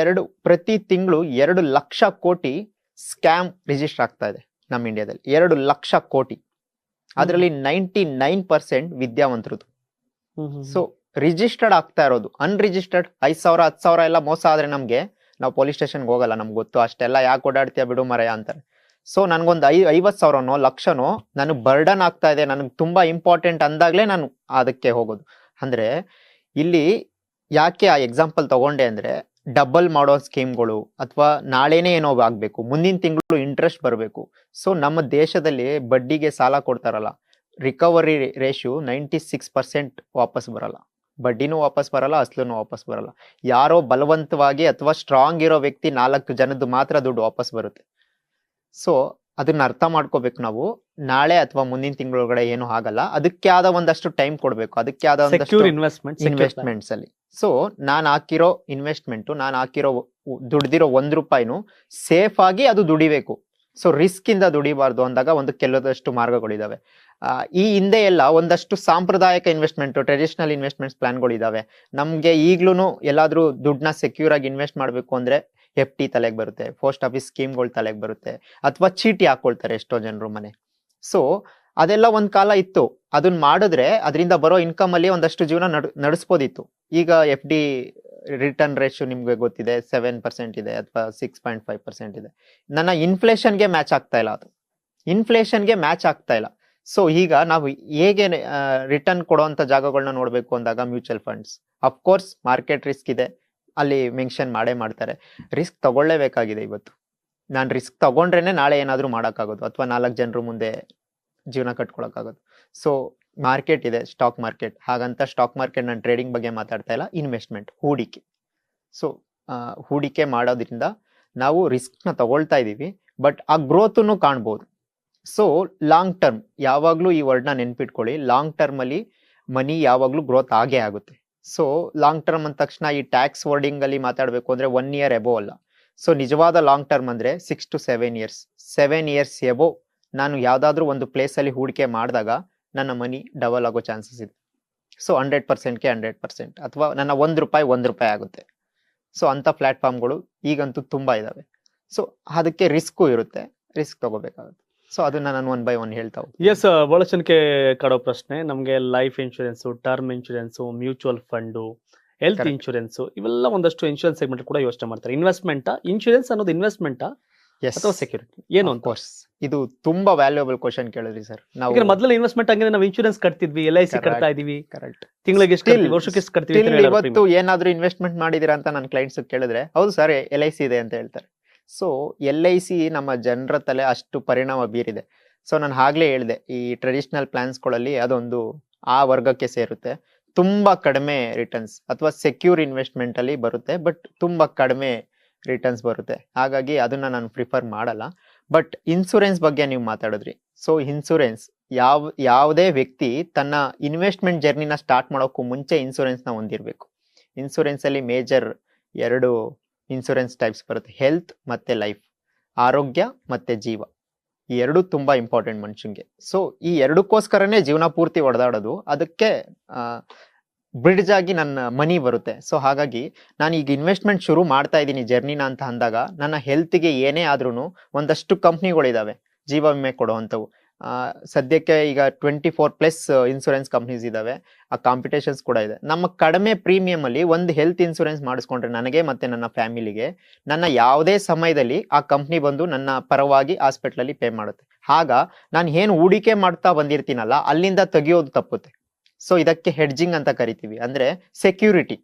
ಪ್ರತಿ ತಿಂಗಳು 2 ಲಕ್ಷ ಕೋಟಿ ಸ್ಕ್ಯಾಮ್ ರಿಜಿಸ್ಟರ್ ಆಗ್ತಾ ಇದೆ ನಮ್ಮ ಇಂಡಿಯಾದಲ್ಲಿ. 2 ಲಕ್ಷ ಕೋಟಿ. ಅದರಲ್ಲಿ 99% ವಿದ್ಯಾವಂತರದು. ಸೊ ರಿಜಿಸ್ಟರ್ಡ್ ಆಗ್ತಾ ಇರೋದು, ಅನ್ರಿಜಿಸ್ಟರ್ಡ್ 5,000 10,000 ಎಲ್ಲ ಮೋಸ ಆದ್ರೆ ನಮ್ಗೆ, ನಾವು ಪೊಲೀಸ್ ಸ್ಟೇಷನ್ಗೆ ಹೋಗಲ್ಲ, ನಮ್ಗೆ ಗೊತ್ತು, ಅಷ್ಟೆಲ್ಲ ಯಾಕೆ ಓಡಾಡ್ತೀಯ ಬಿಡು ಮರೆಯ ಅಂತಾರೆ. ಸೊ ನನ್ಗೊಂದು 50,000ನೋ ಲಕ್ಷನೋ ನನಗೆ ಬರ್ಡನ್ ಆಗ್ತಾ ಇದೆ, ನನಗೆ ತುಂಬಾ ಇಂಪಾರ್ಟೆಂಟ್ ಅಂದಾಗ್ಲೇ ನಾನು ಅದಕ್ಕೆ ಹೋಗೋದು. ಅಂದ್ರೆ ಇಲ್ಲಿ ಯಾಕೆ ಆ ಎಕ್ಸಾಂಪಲ್ ತಗೊಂಡೆ ಅಂದ್ರೆ, ಡಬಲ್ ಮಾಡೋ ಸ್ಕೀಮ್ಗಳು, ಅಥವಾ ನಾಳೆನೇ ಏನೋ ಆಗ್ಬೇಕು, ಮುಂದಿನ ತಿಂಗಳು ಇಂಟ್ರೆಸ್ಟ್ ಬರಬೇಕು. ಸೊ ನಮ್ಮ ದೇಶದಲ್ಲಿ ಬಡ್ಡಿಗೆ ಸಾಲ ಕೊಡ್ತಾರಲ್ಲ, ರಿಕವರಿ ರೇಷಿಯೋ 96% ವಾಪಸ್ ಬರಲ್ಲ. ಬಡ್ಡಿನೂ ವಾಪಸ್ ಬರಲ್ಲ, ಅಸ್ಲೂ ವಾಪಸ್ ಬರಲ್ಲ. ಯಾರೋ ಬಲವಂತವಾಗಿ ಅಥವಾ ಸ್ಟ್ರಾಂಗ್ ಇರೋ ವ್ಯಕ್ತಿ 4 ಜನದ್ದು ಮಾತ್ರ ದುಡ್ಡು ವಾಪಸ್ ಬರುತ್ತೆ. ಸೊ ಅದನ್ನ ಅರ್ಥ ಮಾಡ್ಕೋಬೇಕು ನಾವು. ನಾಳೆ ಅಥವಾ ಮುಂದಿನ ತಿಂಗಳೊಳಗಡೆ ಏನು ಆಗಲ್ಲ, ಅದಕ್ಕೆ ಆದ ಒಂದಷ್ಟು ಟೈಮ್ ಕೊಡ್ಬೇಕು, ಅದಕ್ಕೆ ಆದ ಇನ್ವೆಸ್ಟ್ಮೆಂಟ್ಸ್ ಅಲ್ಲಿ. ಸೊ ನಾನು ಹಾಕಿರೋ ಇನ್ವೆಸ್ಟ್ಮೆಂಟ್, ನಾನು ಹಾಕಿರೋ ದುಡ್ದಿರೋ 1 ರೂಪಾಯಿನೂ ಸೇಫ್ ಆಗಿ ಅದು ದುಡಿಬೇಕು. ಸೊ ರಿಸ್ಕ್ ಇಂದ ದುಡಿಬಾರ್ದು ಅಂದಾಗ ಕೆಲವಷ್ಟು ಮಾರ್ಗಗಳಿದಾವೆ. ಈ ಹಿಂದೆ ಎಲ್ಲ ಒಂದಷ್ಟು ಸಾಂಪ್ರದಾಯಿಕ ಇನ್ವೆಸ್ಟ್ಮೆಂಟ್, ಟ್ರೆಡಿಷನಲ್ ಇನ್ವೆಸ್ಟ್ಮೆಂಟ್ಸ್ ಪ್ಲಾನ್ಗಳು ಇದಾವೆ. ನಮ್ಗೆ ಈಗ್ಲೂ ಎಲ್ಲಾದ್ರೂ ದುಡ್ಡನ್ನ ಸೆಕ್ಯೂರ್ ಆಗಿ ಇನ್ವೆಸ್ಟ್ ಮಾಡ್ಬೇಕು ಅಂದ್ರೆ FD ತಲೆಗೆ ಬರುತ್ತೆ, ಪೋಸ್ಟ್ ಆಫೀಸ್ ಸ್ಕೀಮ್ಗಳು ತಲೆಗೆ ಬರುತ್ತೆ, ಅಥವಾ ಚೀಟಿ ಹಾಕೊಳ್ತಾರೆ ಎಷ್ಟೋ ಜನರು ಮನೆ. ಸೊ ಅದೆಲ್ಲ ಒಂದ್ ಕಾಲ ಇತ್ತು. ಅದನ್ನ ಮಾಡಿದ್ರೆ ಅದರಿಂದ ಬರೋ ಇನ್ಕಮ್ ಅಲ್ಲಿ ಒಂದಷ್ಟು ಜೀವನ ನಡೆಸ್ಬೋದಿತ್ತು. ಈಗ FD ರಿಟರ್ನ್ ರೇಷಿಯೋ ನಿಮ್ಗೆ ಗೊತ್ತಿದೆ, 7% ಇದೆ, ಅಥವಾ 6.5% ಇದೆ. ನನ್ನ ಇನ್ಫ್ಲೇಷನ್ಗೆ ಮ್ಯಾಚ್ ಆಗ್ತಾ ಇಲ್ಲ, ಅದು ಇನ್ಫ್ಲೇಷನ್ಗೆ ಮ್ಯಾಚ್ ಆಗ್ತಾ ಇಲ್ಲ. ಸೊ ಈಗ ನಾವು ಹೇಗೆ ರಿಟರ್ನ್ ಕೊಡುವಂತ ಜಾಗಗಳನ್ನ ನೋಡ್ಬೇಕು ಅಂದಾಗ mutual funds, of course market risk ಇದೆ, ಅಲ್ಲಿ ಮೆನ್ಷನ್ ಮಾಡೇ ಮಾಡ್ತಾರೆ. ರಿಸ್ಕ್ ತಗೊಳ್ಳೇಬೇಕಾಗಿದೆ. ಇವತ್ತು ನಾನು ರಿಸ್ಕ್ ತಗೊಂಡ್ರೇನೆ ನಾಳೆ ಏನಾದ್ರೂ ಮಾಡೋಕ್ಕಾಗೋದು, ಅಥವಾ 4 ಜನರು ಮುಂದೆ ಜೀವನ ಕಟ್ಕೊಳಕ್ಕಾಗೋದು. ಸೊ ಮಾರ್ಕೆಟ್ ಇದೆ, ಸ್ಟಾಕ್ ಮಾರ್ಕೆಟ್. ಹಾಗಂತ ಸ್ಟಾಕ್ ಮಾರ್ಕೆಟ್ ನಾನು ಟ್ರೇಡಿಂಗ್ ಬಗ್ಗೆ ಮಾತಾಡ್ತಾ ಇಲ್ಲ, ಇನ್ವೆಸ್ಟ್ಮೆಂಟ್, ಹೂಡಿಕೆ. ಸೊ ಹೂಡಿಕೆ ಮಾಡೋದ್ರಿಂದ ನಾವು ರಿಸ್ಕ್ ನ ತಗೊಳ್ತಾ ಇದೀವಿ, ಬಟ್ ಆ ಗ್ರೋತ್ನು ಕಾಣ್ಬೋದು. ಸೊ ಲಾಂಗ್ ಟರ್ಮ್ ಯಾವಾಗ್ಲೂ ಈ ವರ್ಡ್ನ ನೆನ್ಪಿಟ್ಕೊಳ್ಳಿ, ಲಾಂಗ್ ಟರ್ಮ್ ಅಲ್ಲಿ ಮನಿ ಯಾವಾಗ್ಲೂ ಗ್ರೋತ್ ಆಗೇ ಆಗುತ್ತೆ. ಸೊ ಲಾಂಗ್ ಟರ್ಮ್ ಅಂದ ತಕ್ಷಣ ಈ ಟ್ಯಾಕ್ಸ್ ವರ್ಡಿಂಗ್ ಅಲ್ಲಿ ಮಾತಾಡ್ಬೇಕು ಅಂದ್ರೆ 1 year ಎಬೋ ಅಲ್ಲ. ಸೊ ನಿಜವಾದ ಲಾಂಗ್ ಟರ್ಮ್ ಅಂದ್ರೆ 6 to 7 years. 7 years ಎಬೋ ನಾನು ಯಾವ್ದಾದ್ರು ಒಂದು ಪ್ಲೇಸ್ ಅಲ್ಲಿ ಹೂಡಿಕೆ ಮಾಡಿದಾಗ ನನ್ನ ಮನಿ ಡಬಲ್ ಆಗೋ ಚಾನ್ಸಸ್ ಇದೆ. ಸೊ 100%ಗೆ 100%, ಅಥವಾ ನನ್ನ ₹1 ಆಗುತ್ತೆ. ಸೊ ಅಂತ ಪ್ಲಾಟ್ಫಾರ್ಮ್ಗಳು ಈಗಂತೂ ತುಂಬಾ ಇದಾವೆ. ಸೊ ಅದಕ್ಕೆ ರಿಸ್ಕು ಇರುತ್ತೆ, ರಿಸ್ಕ್ ತಗೋಬೇಕಾಗುತ್ತೆ. ಸೊ ಅದನ್ನ ನಾನು 1 by 1 ಹೇಳ್ತಾ ಹೋಗ್ತೀನಿ. ಎಸ್, ಬಹಳ ಜನಕ್ಕೆ ಕಾಡೋ ಪ್ರಶ್ನೆ, ನಮಗೆ life insurance, term insurance, mutual fund, health Correct. Insurance ಇವೆಲ್ಲ ಒಂದಷ್ಟು ಇನ್ಶೂರೆನ್ಸ್ ಸೆಗ್ಮೆಂಟ್ ಕೂಡ ಯೋಚನೆ ಮಾಡ್ತಾರೆ. ಇನ್ವೆಸ್ಟ್ಮೆಂಟ್ ಇನ್ಶೂರೆನ್ಸ್ ಅನ್ನೋದು ಇನ್ವೆಸ್ಟ್ಮೆಂಟ್ Yes. ಅಥವಾ ಸೆಕ್ಯೂರಿಟಿ ಏನು ಅಂತ? ಕೋರ್ಸ್ ಇದು ತುಂಬಾ ವ್ಯಾಲ್ಯೂಯಬಲ್ ಕ್ವಶನ್ ಕೇಳಿದ್ರಿ ಸರ್. ನಾವು ಈಗ ಮೊದಲ ಇನ್ವೆಸ್ಟ್ಮೆಂಟ್ ಹಂಗೆ ನಾವು ಇನ್ಶೂರೆನ್ಸ್ ಕಟ್ತಿದ್ವಿ, LIC Correct. ಕಟ್ತಾ ಇದೀವಿ, ಕರೆಕ್ಟ್. ತಿಂಗಳಿಗೆ ಎಷ್ಟು Still- ಕಟ್ತೀವಿ, ವರ್ಷಕ್ಕೆ ಎಷ್ಟು ಕಟ್ತೀವಿ ಅಂತ Still ಹೇಳೋರು ಇವತ್ತು premium. ಏನಾದ್ರೂ ಇನ್ವೆಸ್ಟ್ಮೆಂಟ್ ಮಾಡಿದೀರಾ ಅಂತ ನನ್ನ ಕ್ಲೈಂಟ್ಸ್ ಕೇಳಿದ್ರೆ ಹೌದು ಸರ್ LIC ಇದೆ ಅಂತ ಹೇಳ್ತಾರೆ. ಸೊ LIC ನಮ್ಮ ಜನರ ತಲೆ ಅಷ್ಟು ಪರಿಣಾಮ ಬೀರಿದೆ. ಸೊ ನಾನು ಆಗ್ಲೇ ಹೇಳಿದೆ, ಈ ಟ್ರೆಡಿಷನಲ್ ಪ್ಲಾನ್ಸ್ಗಳಲ್ಲಿ ಅದೊಂದು ಆ ವರ್ಗಕ್ಕೆ ಸೇರುತ್ತೆ. ತುಂಬಾ ಕಡಿಮೆ ರಿಟರ್ನ್ಸ್, ಅಥವಾ ಸೆಕ್ಯೂರ್ ಇನ್ವೆಸ್ಟ್ಮೆಂಟ್ ಅಲ್ಲಿ ಬರುತ್ತೆ, ಬಟ್ ತುಂಬಾ ಕಡಿಮೆ ರಿಟರ್ನ್ಸ್ ಬರುತ್ತೆ. ಹಾಗಾಗಿ ಅದನ್ನ ನಾನು ಪ್ರಿಫರ್ ಮಾಡಲ್ಲ. ಬಟ್ ಇನ್ಸೂರೆನ್ಸ್ ಬಗ್ಗೆ ನೀವು ಮಾತಾಡಿದ್ರಿ. ಸೊ ಇನ್ಸೂರೆನ್ಸ್ ಯಾವುದೇ ವ್ಯಕ್ತಿ ತನ್ನ ಇನ್ವೆಸ್ಟ್ಮೆಂಟ್ ಜರ್ನಿನ ಸ್ಟಾರ್ಟ್ ಮಾಡೋಕ್ಕೂ ಮುಂಚೆ ಇನ್ಸೂರೆನ್ಸ್ ನ ಹೊಂದಿರಬೇಕು. ಇನ್ಸೂರೆನ್ಸ್ ಅಲ್ಲಿ ಮೇಜರ್ 2 ಇನ್ಸೂರೆನ್ಸ್ ಟೈಪ್ಸ್ ಬರುತ್ತೆ, ಹೆಲ್ತ್ ಮತ್ತೆ ಲೈಫ್, ಆರೋಗ್ಯ ಮತ್ತೆ ಜೀವ. ಈ 2 ತುಂಬಾ ಇಂಪಾರ್ಟೆಂಟ್ ಮನುಷ್ಯಂಗೆ. ಸೊ ಈ 2ಕ್ಕೋಸ್ಕರನೇ ಜೀವನ ಪೂರ್ತಿ ಹೊಡೆದಾಡೋದು. ಅದಕ್ಕೆ ಬ್ರಿಡ್ಜ್ ಆಗಿ ನನ್ನ ಮನಿ ಬರುತ್ತೆ. ಸೊ ಹಾಗಾಗಿ ನಾನು ಈಗ ಇನ್ವೆಸ್ಟ್ಮೆಂಟ್ ಶುರು ಮಾಡ್ತಾ ಇದ್ದೀನಿ ಜರ್ನಿನ ಅಂತ ಅಂದಾಗ ನನ್ನ ಹೆಲ್ತ್ಗೆ ಏನೇ ಆದ್ರೂ ಒಂದಷ್ಟು ಕಂಪ್ನಿಗಳಿದಾವೆ ಜೀವ ವಿಮೆ ಕೊಡುವಂಥವು. ಸದ್ಯಕ್ಕೆ ಈಗ 24+ ಇನ್ಸೂರೆನ್ಸ್ ಕಂಪ್ನೀಸ್ ಇದಾವೆ. ಆ ಕಾಂಪಿಟೇಷನ್ಸ್ ಕೂಡ ಇದೆ. ನಮ್ಮ ಕಡಿಮೆ ಪ್ರೀಮಿಯಂ ಅಲ್ಲಿ ಒಂದು ಹೆಲ್ತ್ ಇನ್ಸೂರೆನ್ಸ್ ಮಾಡಿಸ್ಕೊಂಡ್ರೆ ನನಗೆ ಮತ್ತೆ ನನ್ನ ಫ್ಯಾಮಿಲಿಗೆ ನನ್ನ ಯಾವುದೇ ಸಮಯದಲ್ಲಿ ಆ ಕಂಪ್ನಿ ಬಂದು ನನ್ನ ಪರವಾಗಿ ಹಾಸ್ಪಿಟಲ್ ಅಲ್ಲಿ ಪೇ ಮಾಡುತ್ತೆ. ಆಗ ನಾನು ಏನು ಹೂಡಿಕೆ ಮಾಡ್ತಾ ಬಂದಿರ್ತೀನಲ್ಲ ಅಲ್ಲಿಂದ ತೆಗಿಯೋದು ತಪ್ಪುತ್ತೆ. ಸೊ ಇದಕ್ಕೆ ಹೆಡ್ಜಿಂಗ್ ಅಂತ ಕರಿತೀವಿ, ಅಂದ್ರೆ ಸೆಕ್ಯೂರಿಟಿ.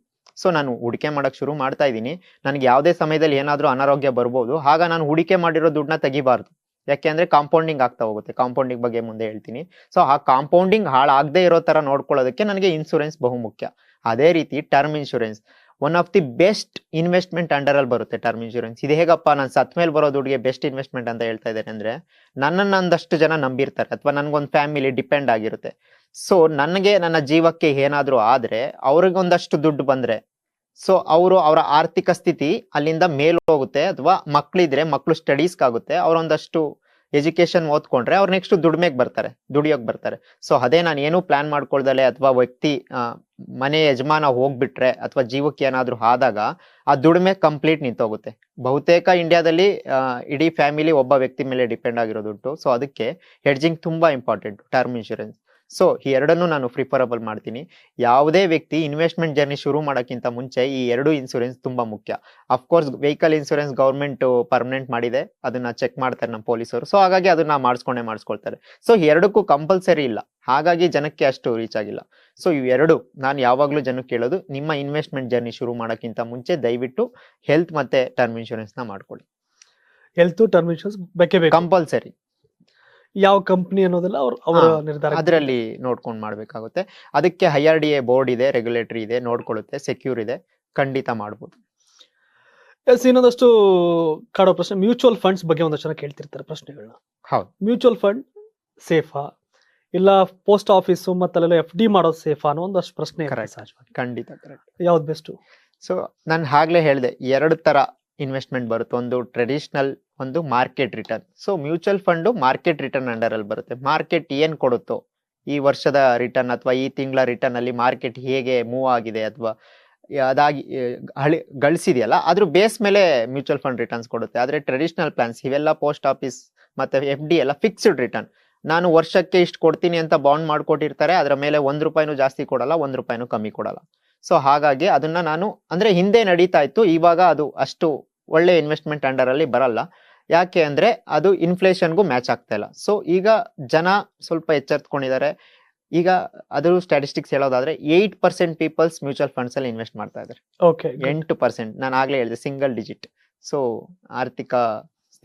ಸೊ ನಾನು ಹೂಡಿಕೆ ಮಾಡಕ್ ಶುರು ಮಾಡ್ತಾ ಇದ್ದೀನಿ, ನನಗೆ ಯಾವುದೇ ಸಮಯದಲ್ಲಿ ಏನಾದ್ರೂ ಅನಾರೋಗ್ಯ ಬರ್ಬೋದು, ಆಗ ನಾನು ಹೂಡಿಕೆ ಮಾಡಿರೋ ದುಡ್ಡನ್ನ ತೆಗಿಬಾರ್ದು. ಯಾಕೆ ಅಂದ್ರೆ ಕಾಂಪೌಂಡಿಂಗ್ ಆಗ್ತಾ ಹೋಗುತ್ತೆ. ಕಾಂಪೌಂಡಿಂಗ್ ಬಗ್ಗೆ ಮುಂದೆ ಹೇಳ್ತೀನಿ. ಸೊ ಆ ಕಾಂಪೌಂಡಿಂಗ್ ಹಾಳಾಗದೆ ಇರೋ ತರ ನೋಡ್ಕೊಳ್ಳೋದಕ್ಕೆ ನನಗೆ ಇನ್ಸೂರೆನ್ಸ್ ಬಹುಮುಖ್ಯ. ಅದೇ ರೀತಿ term insurance one of the best investment under ಅಲ್ಲಿ ಬರುತ್ತೆ ಟರ್ಮ್ ಇನ್ಶೂರೆನ್ಸ್. ಇದು ಹೇಗಪ್ಪ ನಾನು ಸತ್ ಮೇಲೆ ಬರೋ ದುಡ್ಡಿಗೆ ಬೆಸ್ಟ್ ಇನ್ವೆಸ್ಟ್ಮೆಂಟ್ ಅಂತ ಹೇಳ್ತಾ ಇದ್ದೇನೆ ಅಂದ್ರೆ, ನನ್ನನ್ನು ಒಂದಷ್ಟು ಜನ ನಂಬಿರ್ತಾರೆ, ಅಥವಾ ನನ್ಗೊಂದು ಫ್ಯಾಮಿಲಿ ಡಿಪೆಂಡ್ ಆಗಿರುತ್ತೆ. ಸೊ ನನಗೆ ನನ್ನ ಜೀವಕ್ಕೆ ಏನಾದ್ರೂ ಆದ್ರೆ ಅವ್ರಿಗೊಂದಷ್ಟು ದುಡ್ಡು ಬಂದ್ರೆ, ಸೊ ಅವರ ಆರ್ಥಿಕ ಸ್ಥಿತಿ ಅಲ್ಲಿಂದ ಮೇಲ್ ಹೋಗುತ್ತೆ, ಅಥವಾ ಮಕ್ಳಿದ್ರೆ ಮಕ್ಳು ಸ್ಟಡೀಸ್ಗಾಗುತ್ತೆ, ಅವ್ರೊಂದಷ್ಟು ಎಜುಕೇಶನ್ ಓದ್ಕೊಂಡ್ರೆ ಅವ್ರು ನೆಕ್ಸ್ಟ್ ದುಡಿಯೋಕ್ ಬರ್ತಾರೆ. ಸೊ ಅದೇ ನಾನು ಏನೂ ಪ್ಲಾನ್ ಮಾಡ್ಕೊಳ್ದಲೆ, ಅಥವಾ ವ್ಯಕ್ತಿ ಮನೆ ಯಜಮಾನ ಹೋಗ್ಬಿಟ್ರೆ ಅಥವಾ ಜೀವಕ್ಕೆ ಏನಾದ್ರೂ ಆದಾಗ ಆ ದುಡಿಮೆ ಕಂಪ್ಲೀಟ್ ನಿಂತೋಗುತ್ತೆ. ಬಹುತೇಕ ಇಂಡಿಯಾದಲ್ಲಿ ಇಡೀ ಫ್ಯಾಮಿಲಿ ಒಬ್ಬ ವ್ಯಕ್ತಿ ಮೇಲೆ ಡಿಪೆಂಡ್ ಆಗಿರೋ ದುಡ್ಡು. ಸೊ ಅದಕ್ಕೆ ಹೆಡ್ಜಿಂಗ್ ತುಂಬಾ ಇಂಪಾರ್ಟೆಂಟ್ ಟರ್ಮ್ ಇನ್ಶೂರೆನ್ಸ್. ಸೊ ಈ 2 ನಾನು ಪ್ರಿಫರಬಲ್ ಮಾಡ್ತೀನಿ. ಯಾವುದೇ ವ್ಯಕ್ತಿ ಇನ್ವೆಸ್ಟ್ಮೆಂಟ್ ಜರ್ನಿ ಶುರು ಮಾಡೋಕ್ಕಿಂತ ಮುಂಚೆ ಈ 2 ಇನ್ಸೂರೆನ್ಸ್ ತುಂಬಾ ಮುಖ್ಯ. Of course vehicle insurance government permanent ಮಾಡಿದೆ, ಅದನ್ನ ಚೆಕ್ ಮಾಡ್ತಾರೆ ನಮ್ಮ ಪೊಲೀಸರು. ಸೊ ಹಾಗಾಗಿ ಅದನ್ನ ಮಾಡಿಸ್ಕೊಳ್ತಾರೆ. ಸೊ ಈ 2ಕ್ಕೂ ಕಂಪಲ್ಸರಿ ಇಲ್ಲ, ಹಾಗಾಗಿ ಜನಕ್ಕೆ ಅಷ್ಟು ರೀಚ್ ಆಗಿಲ್ಲ. ಸೊ ಇವ್ 2 ನಾನು ಯಾವಾಗ್ಲೂ ಜನಕ್ಕೆ ಕೇಳೋದು, ನಿಮ್ಮ ಇನ್ವೆಸ್ಟ್ಮೆಂಟ್ ಜರ್ನಿ ಶುರು ಮಾಡೋಕ್ಕಿಂತ ಮುಂಚೆ ದಯವಿಟ್ಟು ಹೆಲ್ತ್ ಮತ್ತೆ ಟರ್ಮ್ ಇನ್ಶೂರೆನ್ಸ್ ನ ಮಾಡ್ಕೊಳ್ಳಿ. ಹೆಲ್ತ್ ಟರ್ಮ್ ಇನ್ಶೂರೆನ್ಸ್ ಬೇಕೇ ಬೇಕು, ಕಂಪಲ್ಸರಿ. ಯಾವ ಕಂಪನಿ ಅನ್ನೋದೆಲ್ಲ ಅವರ ನಿರ್ಧಾರ, ಅದರಲ್ಲಿ ನೋಡ್ಕೊಂಡು ಮಾಡ್ಬೇಕಾಗುತ್ತೆ. ಅದಕ್ಕೆ IRDA ಬೋರ್ಡ್ ಇದೆ, ರೆಗ್ಯುಲೇಟರಿ ಇದೆ, ನೋಡ್ಕೊಳ್ಳುತ್ತೆ, ಸೆಕ್ಯೂರ್ ಇದೆ, ಖಂಡಿತ ಮಾಡ್ಬೋದು. ಎಸ್, ಇನ್ನೊಂದಷ್ಟು ಕಾಡೋ ಪ್ರಶ್ನೆ, ಮ್ಯೂಚುವಲ್ ಫಂಡ್ಸ್ ಬಗ್ಗೆ ಒಂದಷ್ಟು ಜನ ಕೇಳ್ತಿರ್ತಾರೆ ಪ್ರಶ್ನೆಗಳನ್ನ. ಹೌದು. ಮ್ಯೂಚುವಲ್ ಫಂಡ್ ಸೇಫಾ ಇಲ್ಲ ಪೋಸ್ಟ್ ಆಫೀಸು ಮತ್ತಲ್ಲೆಲ್ಲ FD ಮಾಡೋದು ಸೇಫಾ ಅನ್ನೋ ಒಂದಷ್ಟು ಪ್ರಶ್ನೆ ಇರುತ್ತೆ Correct. ಸಹಜವಾಗಿ. ಖಂಡಿತ ಕರೆಕ್ಟ್. ಯಾವ್ದು ಬೆಸ್ಟ್? ಸೊ ನಾನು ಆಗ್ಲೇ ಹೇಳಿದೆ 2 ತರ ಇನ್ವೆಸ್ಟ್ಮೆಂಟ್ ಬರುತ್ತೆ, ಒಂದು ಟ್ರೆಡಿಷನಲ್, ಒಂದು market return. So mutual fund market return under ಅಲ್ಲಿ ಬರುತ್ತೆ. ಮಾರ್ಕೆಟ್ ಏನ್ ಕೊಡುತ್ತೋ, ಈ ವರ್ಷದ ರಿಟರ್ನ್ ಅಥವಾ ಈ ತಿಂಗಳ ರಿಟರ್ನ್ ಅಲ್ಲಿ ಮಾರ್ಕೆಟ್ ಹೇಗೆ ಮೂವ್ ಆಗಿದೆ ಅಥವಾ ಅದಾಗಿ ಗಳಿಸಿದೆಯಲ್ಲ ಅದ್ರ ಬೇಸ್ ಮೇಲೆ ಮ್ಯೂಚುವಲ್ ಫಂಡ್ ರಿಟರ್ನ್ಸ್ ಕೊಡುತ್ತೆ. ಆದ್ರೆ ಟ್ರೆಡಿಷನಲ್ ಪ್ಲಾನ್ಸ್ ಇವೆಲ್ಲ ಪೋಸ್ಟ್ ಆಫೀಸ್ ಮತ್ತೆ FD ಎಲ್ಲ ಫಿಕ್ಸ್ಡ್ ರಿಟರ್ನ್. ನಾನು ವರ್ಷಕ್ಕೆ ಇಷ್ಟು ಕೊಡ್ತೀನಿ ಅಂತ ಬಾಂಡ್ ಮಾಡ್ಕೊಟ್ಟಿರ್ತಾರೆ, ಅದರ ಮೇಲೆ ₹1 ಜಾಸ್ತಿ ಕೊಡಲ್ಲ, ₹1 ಕಮ್ಮಿ ಕೊಡಲ್ಲ. ಸೊ ಹಾಗಾಗಿ ಅದನ್ನ ನಾನು ಅಂದ್ರೆ ಹಿಂದೆ ನಡೀತಾ ಇತ್ತು, ಇವಾಗ ಅದು ಅಷ್ಟು ಒಳ್ಳೆ ಇನ್ವೆಸ್ಟ್ಮೆಂಟ್ ಅಂಡರ್ ಅಲ್ಲಿ ಬರಲ್ಲ. ಯಾಕೆ ಅಂದ್ರೆ ಅದು ಇನ್ಫ್ಲೇಷನ್ಗೂ ಮ್ಯಾಚ್ ಆಗ್ತಾ ಇಲ್ಲ. ಸೊ ಈಗ ಜನ ಸ್ವಲ್ಪ ಎಚ್ಚೆತ್ಕೊಂಡಿದ್ದಾರೆ. ಈಗ ಅದ್ರ ಸ್ಟ್ಯಾಟಿಸ್ಟಿಕ್ಸ್ ಹೇಳೋದಾದ್ರೆ 8% ಪೀಪಲ್ಸ್ ಮ್ಯೂಚುವಲ್ ಫಂಡ್ಸ್ ಅಲ್ಲಿ ಇನ್ವೆಸ್ಟ್ ಮಾಡ್ತಾ ಇದ್ದಾರೆ. ಓಕೆ, 8%. ನಾನು ಆಗ್ಲೇ ಹೇಳಿದೆ ಸಿಂಗಲ್ ಡಿಜಿಟ್. ಸೊ ಆರ್ಥಿಕ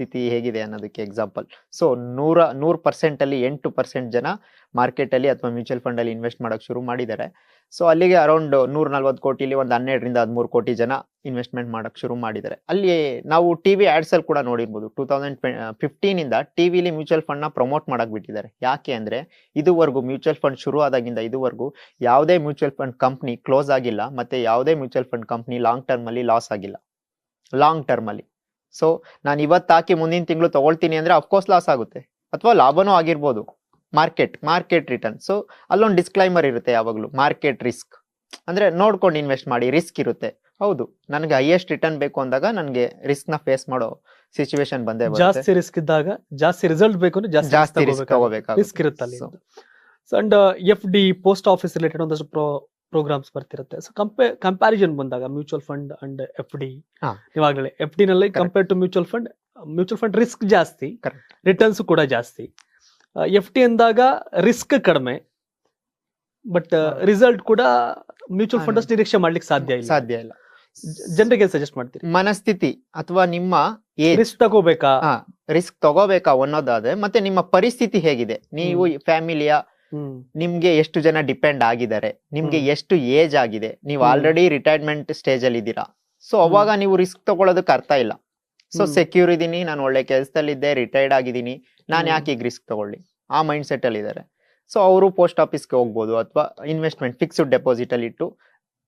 ಪರಿಸ್ಥಿತಿ ಹೇಗಿದೆ ಅನ್ನೋದಕ್ಕೆ ಎಕ್ಸಾಂಪಲ್. ಸೊ 100% ಅಲ್ಲಿ 8% ಜನ ಮಾರ್ಕೆಟ್ ಅಲ್ಲಿ ಅಥವಾ ಮ್ಯೂಚುವಲ್ ಫಂಡ್ ಅಲ್ಲಿ ಇನ್ವೆಸ್ಟ್ ಮಾಡಕ್ ಶುರು ಮಾಡಿದ್ದಾರೆ. ಸೊ ಅಲ್ಲಿಗೆ ಅರೌಂಡ್ 140 ಕೋಟಿಲಿ ಒಂದು 12 ರಿಂದ 13 ಕೋಟಿ ಜನ ಇನ್ವೆಸ್ಟ್ಮೆಂಟ್ ಮಾಡಕ್ ಶುರು ಮಾಡಿದ್ದಾರೆ. ಅಲ್ಲಿ ನಾವು ಟಿವಿ ಆಡ್ಸ್ ಅಲ್ಲಿ ಕೂಡ ನೋಡಿರ್ಬೋದು, 2015 ಇಂದ ಟಿವಿಲಿ ಮ್ಯೂಚುವಲ್ ಫಂಡ್ ನ ಪ್ರಮೋಟ್ ಮಾಡಕ್ ಬಿಟ್ಟಿದ್ದಾರೆ. ಯಾಕೆ ಅಂದ್ರೆ ಇದುವರೆಗೂ ಮ್ಯೂಚುವಲ್ ಫಂಡ್ ಶುರು ಆದಾಗಿಂದ ಇದುವರೆಗೂ ಯಾವುದೇ ಮ್ಯೂಚುವಲ್ ಫಂಡ್ ಕಂಪ್ನಿ ಕ್ಲೋಸ್ ಆಗಿಲ್ಲ, ಮತ್ತೆ ಯಾವುದೇ mutual fund company long term ಅಲ್ಲಿ ಲಾಸ್ ಆಗಿಲ್ಲ, ಲಾಂಗ್ ಟರ್ಮ್ ಅಲ್ಲಿ. ಸೊ ನಾನು ಇವತ್ತು ಹಾಕಿ ಮುಂದಿನ ತಿಂಗಳು ತಗೊಳ್ತೀನಿ ಅಂದ್ರೆ ಅಫ್ಕೋರ್ಸ್ ಲಾಸ್ ಆಗುತ್ತೆ, ಅಥವಾ ಲಾಭನೂ ಆಗಿರ್ಬೋದು. Market return. ಸೊ ಅಲ್ಲೊಂದು ಡಿಸ್ಕ್ಲೈಮರ್ ಇರುತ್ತೆ ಯಾವಾಗ್ಲೂ, ಮಾರ್ಕೆಟ್ ರಿಸ್ಕ್ ಅಂದ್ರೆ ನೋಡ್ಕೊಂಡು ಇನ್ವೆಸ್ಟ್ ಮಾಡಿ, ರಿಸ್ಕ್ ಇರುತ್ತೆ. ಹೌದು, ನನಗೆ ಹೈಯೆಸ್ಟ್ ರಿಟರ್ನ್ ಬೇಕು ಅಂದಾಗ ನನಗೆ ರಿಸ್ಕ್ ನ ಫೇಸ್ ಮಾಡೋ ಸಿಚುವೇಶನ್ ಬಂದೇ ಬರುತ್ತೆ. ಜಾಸ್ತಿ ರಿಸ್ಕ್ ಇದ್ದಾಗ ಜಾಸ್ತಿ ರಿಸಲ್ಟ್ ಬೇಕು ಅಂದ್ರೆ ಜಾಸ್ತಿ ರಿಸ್ಕ್ ತಗೋಬೇಕಾಗುತ್ತೆ. ರಿಸ್ಕ್ ಇರುತ್ತೆ ಅಲ್ಲಿ. And FD, post office related ಒಂದಷ್ಟು ಪ್ರೋಗ್ರಾಮ್ಸ್ ಬರ್ತಿರುತ್ತೆ. ಸೊ ಕಂಪ್ಯಾರಿಸನ್ ಬಂದಾಗ ಮ್ಯೂಚುವಲ್ ಫಂಡ್ ಅಂಡ್ FD, ಇವಾಗಲೇ FD ನಲ್ಲಿ compare to mutual fund risk ಜಾಸ್ತಿ, ರಿಟರ್ನ್ಸ್ ಕೂಡ ಜಾಸ್ತಿ. FD ಅಂದಾಗ ರಿಸ್ಕ್ ಕಡಿಮೆ, ಬಟ್ ರಿಸಲ್ಟ್ ಕೂಡ ಮ್ಯೂಚುವಲ್ ಫಂಡ್ ಅಷ್ಟು ನಿರೀಕ್ಷೆ ಮಾಡ್ಲಿಕ್ಕೆ ಸಾಧ್ಯ ಇಲ್ಲ. ಜನರಿಗೆ ಸಜೆಸ್ಟ್ ಮಾಡ್ತೀರಿ ಮನಸ್ಥಿತಿ ಅಥವಾ ನಿಮ್ಮ ರಿಸ್ಕ್ ತಗೋಬೇಕಾ ಅನ್ನೋದಾದ್ರೆ, ಮತ್ತೆ ನಿಮ್ಮ ಪರಿಸ್ಥಿತಿ ಹೇಗಿದೆ, ನೀವು ಫ್ಯಾಮಿಲಿಯ ನಿಮ್ಗೆ ಎಷ್ಟು ಜನ ಡಿಪೆಂಡ್ ಆಗಿದ್ದಾರೆ, ನಿಮ್ಗೆ ಎಷ್ಟು ಏಜ್ ಆಗಿದೆ, ನೀವು ಆಲ್ರೆಡಿ ರಿಟೈರ್ಮೆಂಟ್ ಸ್ಟೇಜ್ ಅಲ್ಲಿ ಇದ್ದೀರಾ. ಸೊ ಅವಾಗ ನೀವು ರಿಸ್ಕ್ ತಗೊಳ್ಳೋದಕ್ಕೆ ಅರ್ಥ ಇಲ್ಲ. ಸೊ ಸೆಕ್ಯೂರ್ ಇದೀನಿ, ನಾನು ಒಳ್ಳೆ ಕೆಲಸದಲ್ಲಿದ್ದೆ, ರಿಟೈರ್ಡ್ ಆಗಿದ್ದೀನಿ, ನಾನು ಯಾಕೆ ಈಗ ರಿಸ್ಕ್ ತಗೊಳ್ಳಿ, ಆ ಮೈಂಡ್ ಸೆಟ್ ಅಲ್ಲಿ ಇದ್ದಾರೆ. ಸೊ ಅವರು ಪೋಸ್ಟ್ ಆಫೀಸ್ಗೆ ಹೋಗ್ಬೋದು, ಅಥವಾ ಇನ್ವೆಸ್ಟ್ಮೆಂಟ್ ಫಿಕ್ಸ್ಡ್ ಡೆಪಾಸಿಟ್ ಅಲ್ಲಿ ಇಟ್ಟು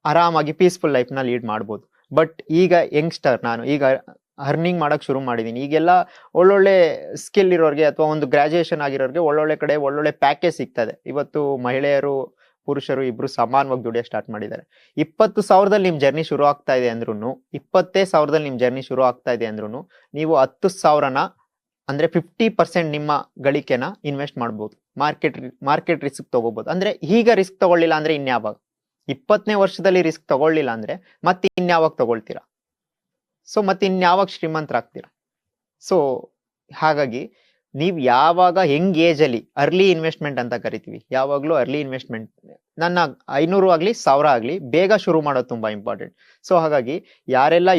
ಆರಾಮಾಗಿ ಪೀಸ್ಫುಲ್ ಲೈಫ್ ನ ಲೀಡ್ ಮಾಡ್ಬೋದು. ಬಟ್ ಈಗ ಯಂಗ್ಸ್ಟರ್, ನಾನು ಈಗ ಅರ್ನಿಂಗ್ ಮಾಡಕ್ ಶುರು ಮಾಡಿದೀನಿ, ಈಗೆಲ್ಲ ಒಳ್ಳೊಳ್ಳೆ ಸ್ಕಿಲ್ ಇರೋರ್ಗೆ ಅಥವಾ ಒಂದು ಗ್ರಾಜುಯೇಷನ್ ಆಗಿರೋರ್ಗೆ ಒಳ್ಳೊಳ್ಳೆ ಕಡೆ ಒಳ್ಳೊಳ್ಳೆ ಪ್ಯಾಕೇಜ್ ಸಿಗ್ತದೆ. ಇವತ್ತು ಮಹಿಳೆಯರು ಪುರುಷರು ಇಬ್ರು ಸಮಾನವಾಗಿ ದುಡಿಯೋ ಸ್ಟಾರ್ಟ್ ಮಾಡಿದ್ದಾರೆ. 20,000ದಲ್ಲಿ ನಿಮ್ ಜರ್ನಿ ಶುರು ಆಗ್ತಾ ಇದೆ ಅಂದ್ರೂ, 20,000ದಲ್ಲಿ ನಿಮ್ ಜರ್ನಿ ಶುರು ಆಗ್ತಾ ಇದೆ ಅಂದ್ರೂ, ನೀವು 10,000ನ ಅಂದ್ರೆ 50% ನಿಮ್ಮ ಗಳಿಕೆನ ಇನ್ವೆಸ್ಟ್ ಮಾಡ್ಬೋದು. ಮಾರ್ಕೆಟ್ ರಿಸ್ಕ್ ತಗೋಬಹುದು. ಅಂದ್ರೆ ಈಗ ರಿಸ್ಕ್ ತಗೊಳ್ಳಿಲ್ಲ ಅಂದ್ರೆ ಇನ್ಯಾವಾಗ, 20ನೇ ವರ್ಷದಲ್ಲಿ ರಿಸ್ಕ್ ತಗೊಳ್ಳಿಲ್ಲ ಅಂದ್ರೆ ಮತ್ತೆ ಇನ್ಯಾವಾಗ ತಗೊಳ್ತೀರಾ? ಸೊ ಮತ್ತೆ ಇನ್ಯಾವಾಗ ಶ್ರೀಮಂತರಾಗ್ತೀರಾ? ಸೊ ಹಾಗಾಗಿ ನೀವ್ ಯಾವಾಗ ಹೆಂಗ್ ಏಜ್ ಅಲ್ಲಿ ಅರ್ಲಿ ಇನ್ವೆಸ್ಟ್ಮೆಂಟ್ ಅಂತ ಕರಿತೀವಿ, ಯಾವಾಗ್ಲೂ ಅರ್ಲಿ ಇನ್ವೆಸ್ಟ್ಮೆಂಟ್, ನನ್ನ 500 ಆಗ್ಲಿ 1000 ಆಗ್ಲಿ ಬೇಗ ಶುರು ಮಾಡೋದು ತುಂಬಾ ಇಂಪಾರ್ಟೆಂಟ್. ಸೊ ಹಾಗಾಗಿ ಯಾರೆಲ್ಲ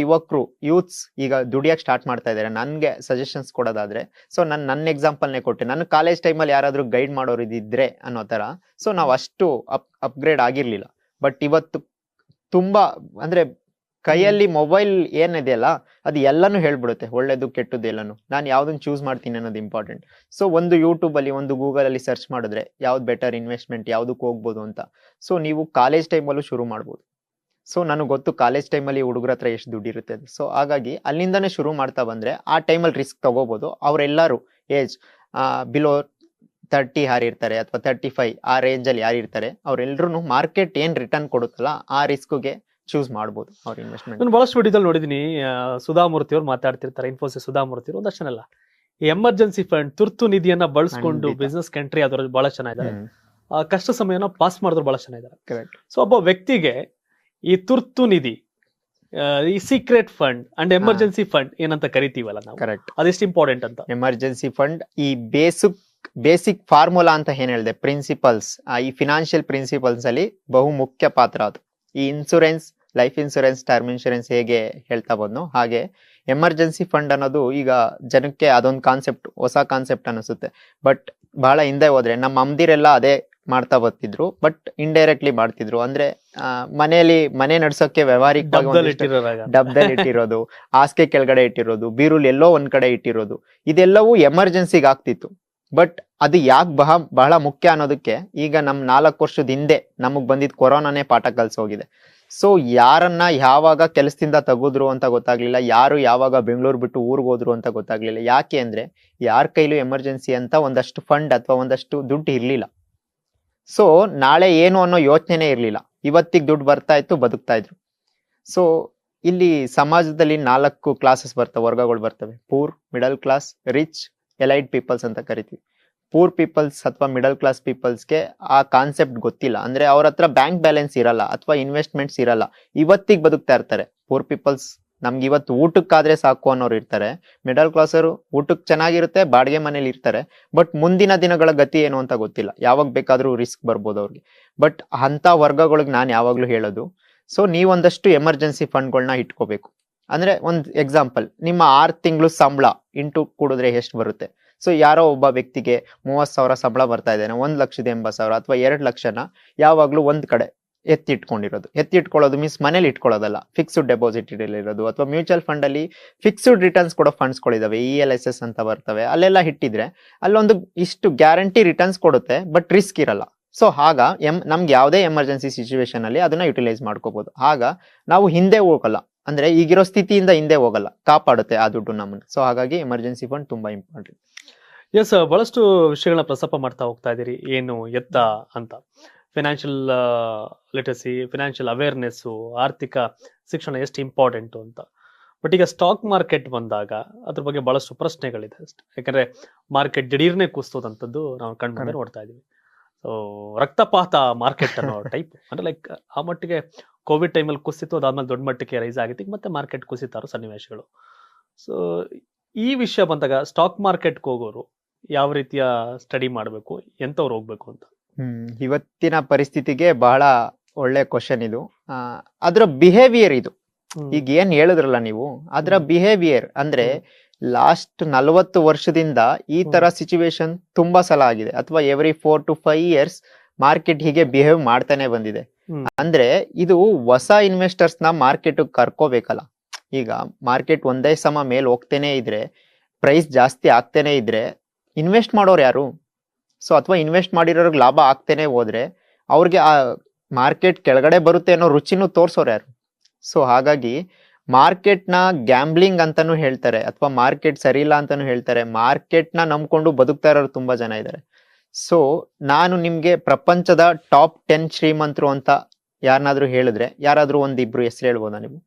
ಯೂತ್ಸ್ ಈಗ ದುಡಿಯಕ್ ಸ್ಟಾರ್ಟ್ ಮಾಡ್ತಾ ಇದಾರೆ, ನನ್ಗೆ ಸಜೆಷನ್ಸ್ ಕೊಡೋದಾದ್ರೆ, ಸೊ ನನ್ನ ಎಕ್ಸಾಂಪಲ್ನೇ ಕೊಟ್ಟೆ. ನನ್ನ ಕಾಲೇಜ್ ಟೈಮಲ್ಲಿ ಯಾರಾದ್ರೂ ಗೈಡ್ ಮಾಡೋರು ಇದ್ರೆ ಅನ್ನೋ ತರ, ಸೊ ನಾವ್ ಅಷ್ಟು ಅಪ್ಗ್ರೇಡ್ ಆಗಿರ್ಲಿಲ್ಲ. ಬಟ್ ಇವತ್ತು ತುಂಬಾ ಅಂದ್ರೆ ಕೈಯಲ್ಲಿ ಮೊಬೈಲ್ ಏನಿದೆಯಲ್ಲ, ಅದು ಎಲ್ಲಾನು ಹೇಳ್ಬಿಡುತ್ತೆ, ಒಳ್ಳೇದು ಕೆಟ್ಟದ್ದು ಎಲ್ಲಾನು. ನಾನು ಯಾವ್ದನ್ನ ಚೂಸ್ ಮಾಡ್ತೀನಿ ಅನ್ನೋದು ಇಂಪಾರ್ಟೆಂಟ್. ಸೊ ಒಂದು ಯೂಟ್ಯೂಬ್ ಅಲ್ಲಿ, ಒಂದು ಗೂಗಲ್ ಅಲ್ಲಿ ಸರ್ಚ್ ಮಾಡಿದ್ರೆ ಯಾವ್ದು ಬೆಟರ್ ಇನ್ವೆಸ್ಟ್ಮೆಂಟ್, ಯಾವ್ದಕ್ಕೆ ಹೋಗ್ಬೋದು ಅಂತ. ಸೊ ನೀವು ಕಾಲೇಜ್ ಟೈಮಲ್ಲೂ ಶುರು ಮಾಡ್ಬೋದು. ಸೊ ನನಗೆ ಗೊತ್ತು ಕಾಲೇಜ್ ಟೈಮಲ್ಲಿ ಹುಡುಗರ ಹತ್ರ ಎಷ್ಟು ದುಡ್ಡು ಇರುತ್ತೆ. ಸೊ ಹಾಗಾಗಿ ಅಲ್ಲಿಂದಾನೇ ಶುರು ಮಾಡ್ತಾ ಬಂದ್ರೆ ಆ ಟೈಮಲ್ಲಿ ರಿಸ್ಕ್ ತಗೋಬಹುದು. ಅವರೆಲ್ಲರೂ ಏಜ್ ಬಿಲೋ 30 ಯಾರಿರ್ತಾರೆ ಅಥವಾ 35 ಆ ರೇಂಜ್ ಅಲ್ಲಿ ಯಾರಿರ್ತಾರೆ, ಅವ್ರೆಲ್ರು ಮಾರ್ಕೆಟ್ ಏನ್ ರಿಟರ್ನ್ ಕೊಡುತ್ತಲ್ಲ ಆ ರಿಸ್ಕ್ಗೆ ಚೂಸ್ ಮಾಡಬಹುದು ಅವ್ರ ಇನ್ವೆಸ್ಟ್ಮೆಂಟ್. ನಾನು ಬಹಳಷ್ಟು ವಿಡಿಯೋದಲ್ಲಿ ನೋಡಿದೀನಿ, ಸುಧಾಮೂರ್ತಿ ಅವ್ರು ಮಾತಾಡ್ತಿರ್ತಾರೆ, ಇನ್ಫೋಸಿಸ್ ಸುಧಾಮೂರ್ತಿ ಅವರು ಒಂದಷ್ಟು ಜನಲ್ಲ ಎಮರ್ಜೆನ್ಸಿ ಫಂಡ್, ತುರ್ತು ನಿಧಿಯನ್ನ ಬಳಸ್ಕೊಂಡು ಬಿಸ್ನೆಸ್ ಕಂಟ್ರಿ ಆದವರು ಬಹಳ ಚೆನ್ನಾಗಿದ್ದಾರೆ, ಕಷ್ಟ ಸಮಯನ ಪಾಸ್ ಮಾಡಿದ್ರು ಬಹಳ ಚೆನ್ನಾಗಿದ್ದಾರೆ. ಸೊ ಒಬ್ಬ ವ್ಯಕ್ತಿಗೆ ಈ ತುರ್ತು ನಿಧಿ, ಈ secret fund and emergency fund ಏನಂತ ಕರಿತೀವಲ್ಲ ನಾವು, ಅದೆಷ್ಟು ಇಂಪಾರ್ಟೆಂಟ್ ಅಂತ. ಎಮರ್ಜೆನ್ಸಿ ಫಂಡ್ ಈ ಬೇಸಿಕ್ ಫಾರ್ಮುಲಾ ಅಂತ ಏನ್ ಹೇಳಿದೆ, ಪ್ರಿನ್ಸಿಪಲ್ಸ್, ಈ ಫಿನಾನ್ಷಿಯಲ್ ಪ್ರಿನ್ಸಿಪಲ್ಸ್ ಅಲ್ಲಿ ಬಹು ಮುಖ್ಯ ಪಾತ್ರ ಅದು. ಈ insurance, life insurance, term insurance ಹೇಗೆ ಹೇಳ್ತಾ ಬಂದು, ಹಾಗೆ ಎಮರ್ಜೆನ್ಸಿ ಫಂಡ್ ಅನ್ನೋದು ಈಗ ಜನಕ್ಕೆ ಅದೊಂದು ಕಾನ್ಸೆಪ್ಟ್, ಹೊಸ ಕಾನ್ಸೆಪ್ಟ್ ಅನಿಸುತ್ತೆ. ಬಟ್ ಬಹಳ ಹಿಂದೆ ಹೋದ್ರೆ ನಮ್ಮ ಅಮ್ದಿರೆಲ್ಲ ಅದೇ ಮಾಡ್ತಾ ಬರ್ತಿದ್ರು, ಬಟ್ ಇಂಡೈರೆಕ್ಟ್ಲಿ ಮಾಡ್ತಿದ್ರು. ಅಂದ್ರೆ ಮನೆ ನಡ್ಸೋಕೆ ವ್ಯವಹಾರಿಕವಾಗಿ ಡಬ್ದಲ್ಲಿ ಇಟ್ಟಿರೋದು, ಹಾಸಿಗೆ ಕೆಳಗಡೆ ಇಟ್ಟಿರೋದು, ಬೀರುಲ್ ಎಲ್ಲೋ ಒಂದ್ ಕಡೆ ಇಟ್ಟಿರೋದು, ಇದೆಲ್ಲವೂ ಎಮರ್ಜೆನ್ಸಿಗೆ ಆಗ್ತಿತ್ತು. ಬಟ್ ಅದು ಯಾಕೆ ಬಹಳ ಮುಖ್ಯ ಅನ್ನೋದಕ್ಕೆ ಈಗ ನಮ್ 4 ವರ್ಷದ ಹಿಂದೆ ನಮಗ್ ಬಂದಿದ್ ಕೊರೋನಾನೇ ಪಾಠ ಕಲ್ಸೋಗಿದೆ. ಸೊ ಯಾರನ್ನ ಯಾವಾಗ ಕೆಲಸದಿಂದ ತೆಗೆದ್ರು ಅಂತ ಗೊತ್ತಾಗ್ಲಿಲ್ಲ, ಯಾರು ಯಾವಾಗ ಬೆಂಗಳೂರು ಬಿಟ್ಟು ಊರ್ಗ್ ಹೋದ್ರು ಅಂತ ಗೊತ್ತಾಗ್ಲಿಲ್ಲ. ಯಾಕೆ ಅಂದ್ರೆ ಯಾರ ಕೈಲೂ ಎಮರ್ಜೆನ್ಸಿ ಅಂತ ಒಂದಷ್ಟು ಫಂಡ್ ಅಥವಾ ಒಂದಷ್ಟು ದುಡ್ಡು ಇರ್ಲಿಲ್ಲ. ಸೊ ನಾಳೆ ಏನು ಅನ್ನೋ ಯೋಚನೆ ಇರ್ಲಿಲ್ಲ, ಇವತ್ತಿಗೆ ದುಡ್ಡು ಬರ್ತಾ ಇತ್ತು, ಬದುಕ್ತಾ ಇದ್ರು. ಸೊ ಇಲ್ಲಿ ಸಮಾಜದಲ್ಲಿ 4 ಕ್ಲಾಸಸ್ ಬರ್ತವೆ, ವರ್ಗಗಳು ಬರ್ತವೆ. Poor, middle class, rich, elite peoples ಅಂತ ಕರಿತೀವಿ. ಪೂರ್ ಪೀಪಲ್ಸ್ ಅಥವಾ ಮಿಡಲ್ ಕ್ಲಾಸ್ ಪೀಪಲ್ಸ್ಗೆ ಆ ಕಾನ್ಸೆಪ್ಟ್ ಗೊತ್ತಿಲ್ಲ. ಅಂದ್ರೆ ಅವ್ರ ಹತ್ರ ಬ್ಯಾಂಕ್ ಬ್ಯಾಲೆನ್ಸ್ ಇರಲ್ಲ ಅಥವಾ ಇನ್ವೆಸ್ಟ್ಮೆಂಟ್ಸ್ ಇರಲ್ಲ, ಇವತ್ತಿಗೆ ಬದುಕ್ತಾ ಇರ್ತಾರೆ. ಪೂರ್ ಪೀಪಲ್ಸ್ ನಮ್ಗೆ ಇವತ್ತು ಊಟಕ್ಕಾದ್ರೆ ಸಾಕು ಅನ್ನೋರು ಇರ್ತಾರೆ. ಮಿಡಲ್ ಕ್ಲಾಸ್ ಅವರು ಊಟಕ್ಕೆ ಚೆನ್ನಾಗಿರುತ್ತೆ, ಬಾಡಿಗೆ ಮನೇಲಿ ಇರ್ತಾರೆ, ಬಟ್ ಮುಂದಿನ ದಿನಗಳ ಗತಿ ಏನು ಅಂತ ಗೊತ್ತಿಲ್ಲ, ಯಾವಾಗ ಬೇಕಾದ್ರೂ ರಿಸ್ಕ್ ಬರ್ಬೋದು ಅವ್ರಿಗೆ. ಬಟ್ ಅಂತ ವರ್ಗಗಳಿಗೆ ನಾನು ಯಾವಾಗ್ಲೂ ಹೇಳೋದು, ಸೊ ನೀವೊಂದಷ್ಟು ಎಮರ್ಜೆನ್ಸಿ ಫಂಡ್ಗಳನ್ನ ಇಟ್ಕೋಬೇಕು. ಅಂದ್ರೆ ಒಂದ್ ಎಕ್ಸಾಂಪಲ್, ನಿಮ್ಮ 6 ತಿಂಗಳು ಸಂಬಳ ಇಂಟು ಕೂಡಿದ್ರೆ ಎಷ್ಟು ಬರುತ್ತೆ? ಸೊ ಯಾರೋ ಒಬ್ಬ ವ್ಯಕ್ತಿಗೆ 30,000 ಸಂಬಳ ಬರ್ತಾ ಇದ್ದಾನೆ, 1,80,000 ಅಥವಾ 2 ಲಕ್ಷನ ಯಾವಾಗ್ಲೂ ಒಂದ್ ಕಡೆ ಎತ್ತಿಟ್ಕೊಳ್ಳೋದು ಮೀನ್ಸ್ ಮನೇಲಿ ಇಟ್ಕೊಳ್ಳೋದಲ್ಲ, ಫಿಕ್ಸ್ಡ್ ಡೆಪಾಸಿಟ್ ಇರೋದು ಅಥವಾ ಮ್ಯೂಚುವಲ್ ಫಂಡ್ ಅಲ್ಲಿ ಫಿಕ್ಸ್ಡ್ ರಿಟರ್ನ್ಸ್ ಕೊಡೋ ಫಂಡ್ಸ್ಗಳಿದಾವೆ, ELSS ಅಂತ ಬರ್ತವೆ, ಅಲ್ಲೆಲ್ಲ ಇಟ್ಟಿದ್ರೆ ಅಲ್ಲೊಂದು ಇಷ್ಟು ಗ್ಯಾರಂಟಿ ರಿಟರ್ನ್ಸ್ ಕೊಡುತ್ತೆ, ಬಟ್ ರಿಸ್ಕ್ ಇರಲ್ಲ. ಸೊ ಆಗ ನಮ್ಗೆ ಯಾವುದೇ ಎಮರ್ಜೆನ್ಸಿ ಸಿಚುವೇಶನ್ ಅಲ್ಲಿ ಅದನ್ನ ಯುಟಿಲೈಸ್ ಮಾಡ್ಕೋಬಹುದು. ಆಗ ನಾವು ಹಿಂದೆ ಹೋಗಲ್ಲ, ಅಂದ್ರೆ ಈಗಿರೋ ಸ್ಥಿತಿಯಿಂದ ಹಿಂದೆ ಹೋಗಲ್ಲ, ಕಾಪಾಡುತ್ತೆ ಆ ದುಡ್ಡು ನಮ್ಮನ್ನು. ಸೊ ಹಾಗಾಗಿ ಎಮರ್ಜೆನ್ಸಿ ಫಂಡ್ ತುಂಬಾ ಇಂಪಾರ್ಟೆಂಟ್. ಎಸ್, ಬಹಳಷ್ಟು ವಿಷಯಗಳನ್ನ ಪ್ರಸ್ತಾಪ ಮಾಡ್ತಾ ಹೋಗ್ತಾ ಇದ್ದೀರಿ, ಏನು ಎತ್ತ ಅಂತ. ಫಿನಾನ್ಷಿಯಲ್ ಲಿಟರಸಿ, ಫಿನಾನ್ಷಿಯಲ್ ಅವೇರ್ನೆಸ್ಸು, ಆರ್ಥಿಕ ಶಿಕ್ಷಣ ಎಷ್ಟು ಇಂಪಾರ್ಟೆಂಟು ಅಂತ. ಬಟ್ ಈಗ ಸ್ಟಾಕ್ ಮಾರ್ಕೆಟ್ ಬಂದಾಗ ಅದ್ರ ಬಗ್ಗೆ ಬಹಳಷ್ಟು ಪ್ರಶ್ನೆಗಳಿದೆ ಅಷ್ಟೇ. ಯಾಕಂದ್ರೆ ಮಾರ್ಕೆಟ್ ದಿಢೀರ್ನೆ ಕುಸ್ತೋದಂಥದ್ದು ನಾವು ಕಣ್ಮುಂದೆ ನೋಡ್ತಾ ಇದೀವಿ. ಸೊ ರಕ್ತಪಾತ ಮಾರ್ಕೆಟ್ ಅನ್ನೋ ಟೈಪ್, ಅಂದ್ರೆ ಲೈಕ್ ಆ ಮಟ್ಟಿಗೆ ಕೋವಿಡ್ ಟೈಮಲ್ಲಿ ಕುಸಿತು, ಅದಾದ್ಮೇಲೆ ದೊಡ್ಡ ಮಟ್ಟಕ್ಕೆ ರೈಸ್ ಆಗಿತ್ತು, ಮತ್ತೆ ಮಾರ್ಕೆಟ್ ಕುಸಿತಾರೋ ಸನ್ನಿವೇಶಗಳು. ಸೊ ಈ ವಿಷಯ ಬಂದಾಗ ಸ್ಟಾಕ್ ಮಾರ್ಕೆಟ್ಗೆ ಹೋಗೋರು ಯಾವ ರೀತಿಯ ಸ್ಟಡಿ ಮಾಡಬೇಕು, ಎಂತವ್ರು ಹೋಗ್ಬೇಕು ಅಂತ? ಇವತ್ತಿನ ಪರಿಸ್ಥಿತಿಗೆ ಬಹಳ ಒಳ್ಳೆ ಕ್ವಶನ್ ಇದು. ಅದ್ರ ಬಿಹೇವಿಯರ್ ಇದು, ಈಗ ಏನ್ ಹೇಳಿದ್ರಲ್ಲ ನೀವು, ಅದ್ರ ಬಿಹೇವಿಯರ್ ಅಂದ್ರೆ ಲಾಸ್ಟ್ 40 ವರ್ಷದಿಂದ ಈ ತರ ಸಿಚುವೇಶನ್ ತುಂಬಾ ಸಲ ಆಗಿದೆ, ಅಥವಾ ಎವ್ರಿ 4 to 5 years ಮಾರ್ಕೆಟ್ ಹೀಗೆ ಬಿಹೇವ್ ಮಾಡ್ತಾನೆ ಬಂದಿದೆ. ಅಂದ್ರೆ ಇದು ಹೊಸ ಇನ್ವೆಸ್ಟರ್ಸ್ ನ ಮಾರ್ಕೆಟ್ ಕರ್ಕೋಬೇಕಲ್ಲ. ಈಗ ಮಾರ್ಕೆಟ್ ಒಂದೇ ಸಮ ಮೇಲ್ ಹೋಗ್ತೇನೆ ಇದ್ರೆ, ಪ್ರೈಸ್ ಜಾಸ್ತಿ ಆಗ್ತೇನೆ ಇದ್ರೆ ಇನ್ವೆಸ್ಟ್ ಮಾಡೋರು ಯಾರು? ಸೊ ಅಥವಾ ಇನ್ವೆಸ್ಟ್ ಮಾಡಿರೋರ್ಗೆ ಲಾಭ ಆಗ್ತೇನೆ ಹೋದ್ರೆ ಅವ್ರಿಗೆ ಆ ಮಾರ್ಕೆಟ್ ಕೆಳಗಡೆ ಬರುತ್ತೆ ಅನ್ನೋ ರುಚಿನೂ ತೋರ್ಸೋರು ಯಾರು? ಸೊ ಹಾಗಾಗಿ ಮಾರ್ಕೆಟ್ ನ ಗ್ಯಾಂಬ್ಲಿಂಗ್ ಅಂತಾನು ಹೇಳ್ತಾರೆ, ಅಥವಾ ಮಾರ್ಕೆಟ್ ಸರಿ ಇಲ್ಲ ಅಂತಾನು ಹೇಳ್ತಾರೆ. ಮಾರ್ಕೆಟ್ ನ ನಂಬ್ಕೊಂಡು ಬದುಕ್ತಾ ಇರೋರು ತುಂಬಾ ಜನ ಇದ್ದಾರೆ. ಸೊ ನಾನು ನಿಮ್ಗೆ ಪ್ರಪಂಚದ ಟಾಪ್ 10 ಶ್ರೀಮಂತರು ಅಂತ ಯಾರನ್ನಾದ್ರೂ ಹೇಳಿದ್ರೆ ಯಾರಾದ್ರೂ ಒಂದಿಬ್ರು ಹೆಸರು ಹೇಳ್ಬೋದಾ ನೀವು?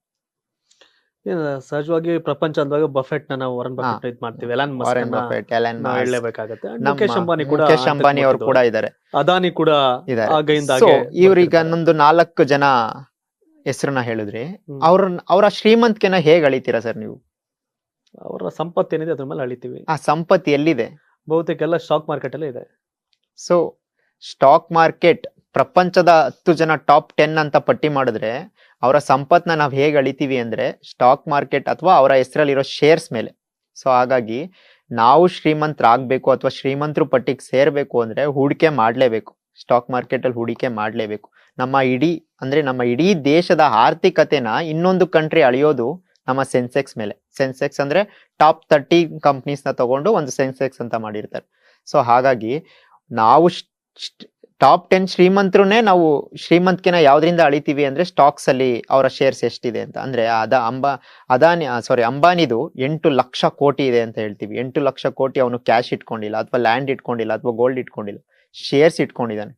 ಸಹಜವಾಗಿ ಪ್ರಪಂಚ ಅಂದಾಗ ಬಫೆಟ್ ನಾವು ವಾರನ್ ಬಫೆಟ್ ಇದು ಮಾಡ್ತೀವಿ, ಹೇಳಲೇಬೇಕಾಗುತ್ತೆ. ಮುಖೇಶ್ ಅಂಬಾನಿ ಅವರು ಕೂಡ ಇದ್ದಾರೆ, ಅದಾನಿ ಕೂಡ ಇದ್ದಾರೆ. ಸೊ ಇವ್ರೀಗ ಇನ್ನೊಂದು 4 ಜನ ಹೆಸರನ್ನ ಹೇಳಿದ್ರಿ, ಅವರ ಶ್ರೀಮಂತಿಕೆನ ಹೇಗ್ ಅಳಿತೀರಾ ಸರ್ ನೀವು? ಅವರ ಸಂಪತ್ತು ಏನಿದೆ ಅದ್ರ ಮೇಲೆ ಅಳಿತೀವಿ. ಆ ಸಂಪತ್ತು ಎಲ್ಲಿದೆ? ಬಹುತೇಕ ಎಲ್ಲ ಸ್ಟಾಕ್ ಮಾರ್ಕೆಟ್ ಅಲ್ಲೇ ಇದೆ. ಸೊ ಸ್ಟಾಕ್ ಮಾರ್ಕೆಟ್ ಪ್ರಪಂಚದ 10 ಜನ ಟಾಪ್ 10 ಅಂತ ಪಟ್ಟಿ ಮಾಡಿದ್ರೆ ಅವರ ಸಂಪತ್ನ ನಾವ್ ಹೇಗ್ ಅಳಿತೀವಿ ಅಂದ್ರೆ ಸ್ಟಾಕ್ ಮಾರ್ಕೆಟ್ ಅಥವಾ ಅವರ ಹೆಸರಲ್ಲಿರೋ ಶೇರ್ಸ್ ಮೇಲೆ. ಸೊ ಹಾಗಾಗಿ ನಾವು ಶ್ರೀಮಂತರಾಗ್ಬೇಕು ಅಥವಾ ಶ್ರೀಮಂತರು ಪಟ್ಟಿಗೆ ಸೇರ್ಬೇಕು ಅಂದ್ರೆ ಹೂಡಿಕೆ ಮಾಡ್ಲೇಬೇಕು, ಸ್ಟಾಕ್ ಮಾರ್ಕೆಟ್ ಅಲ್ಲಿ ಹೂಡಿಕೆ ಮಾಡ್ಲೇಬೇಕು. ನಮ್ಮ ಇಡೀ ದೇಶದ ಆರ್ಥಿಕತೆನ ಇನ್ನೊಂದು ಕಂಟ್ರಿ ಅಳಿಯೋದು ನಮ್ಮ ಸೆನ್ಸೆಕ್ಸ್ ಮೇಲೆ. ಸೆನ್ಸೆಕ್ಸ್ ಅಂದ್ರೆ ಟಾಪ್ 30 ಕಂಪ್ನೀಸ್ ನ ತಗೊಂಡು ಒಂದು ಸೆನ್ಸೆಕ್ಸ್ ಅಂತ ಮಾಡಿರ್ತಾರೆ. ಸೊ ಹಾಗಾಗಿ ನಾವು ಟಾಪ್ 10 ಶ್ರೀಮಂತರನ್ನೇ ನಾವು ಶ್ರೀಮಂತಿಕೆನ ಯಾವ್ದ್ರಿಂದ ಅಳಿತೀವಿ ಅಂದ್ರೆ ಸ್ಟಾಕ್ಸ್ ಅಲ್ಲಿ ಅವರ ಶೇರ್ಸ್ ಎಷ್ಟಿದೆ ಅಂತ. ಅಂದ್ರೆ ಅಂಬಾನಿದು 8 ಲಕ್ಷ ಕೋಟಿ ಇದೆ ಅಂತ ಹೇಳ್ತೀವಿ. 8 ಲಕ್ಷ ಕೋಟಿ ಅವನು ಕ್ಯಾಶ್ ಇಟ್ಕೊಂಡಿಲ್ಲ, ಅಥವಾ ಲ್ಯಾಂಡ್ ಇಟ್ಕೊಂಡಿಲ್ಲ, ಅಥವಾ ಗೋಲ್ಡ್ ಇಟ್ಕೊಂಡಿಲ್ಲ, ಶೇರ್ಸ್ ಇಟ್ಕೊಂಡಿದ್ದಾನೆ.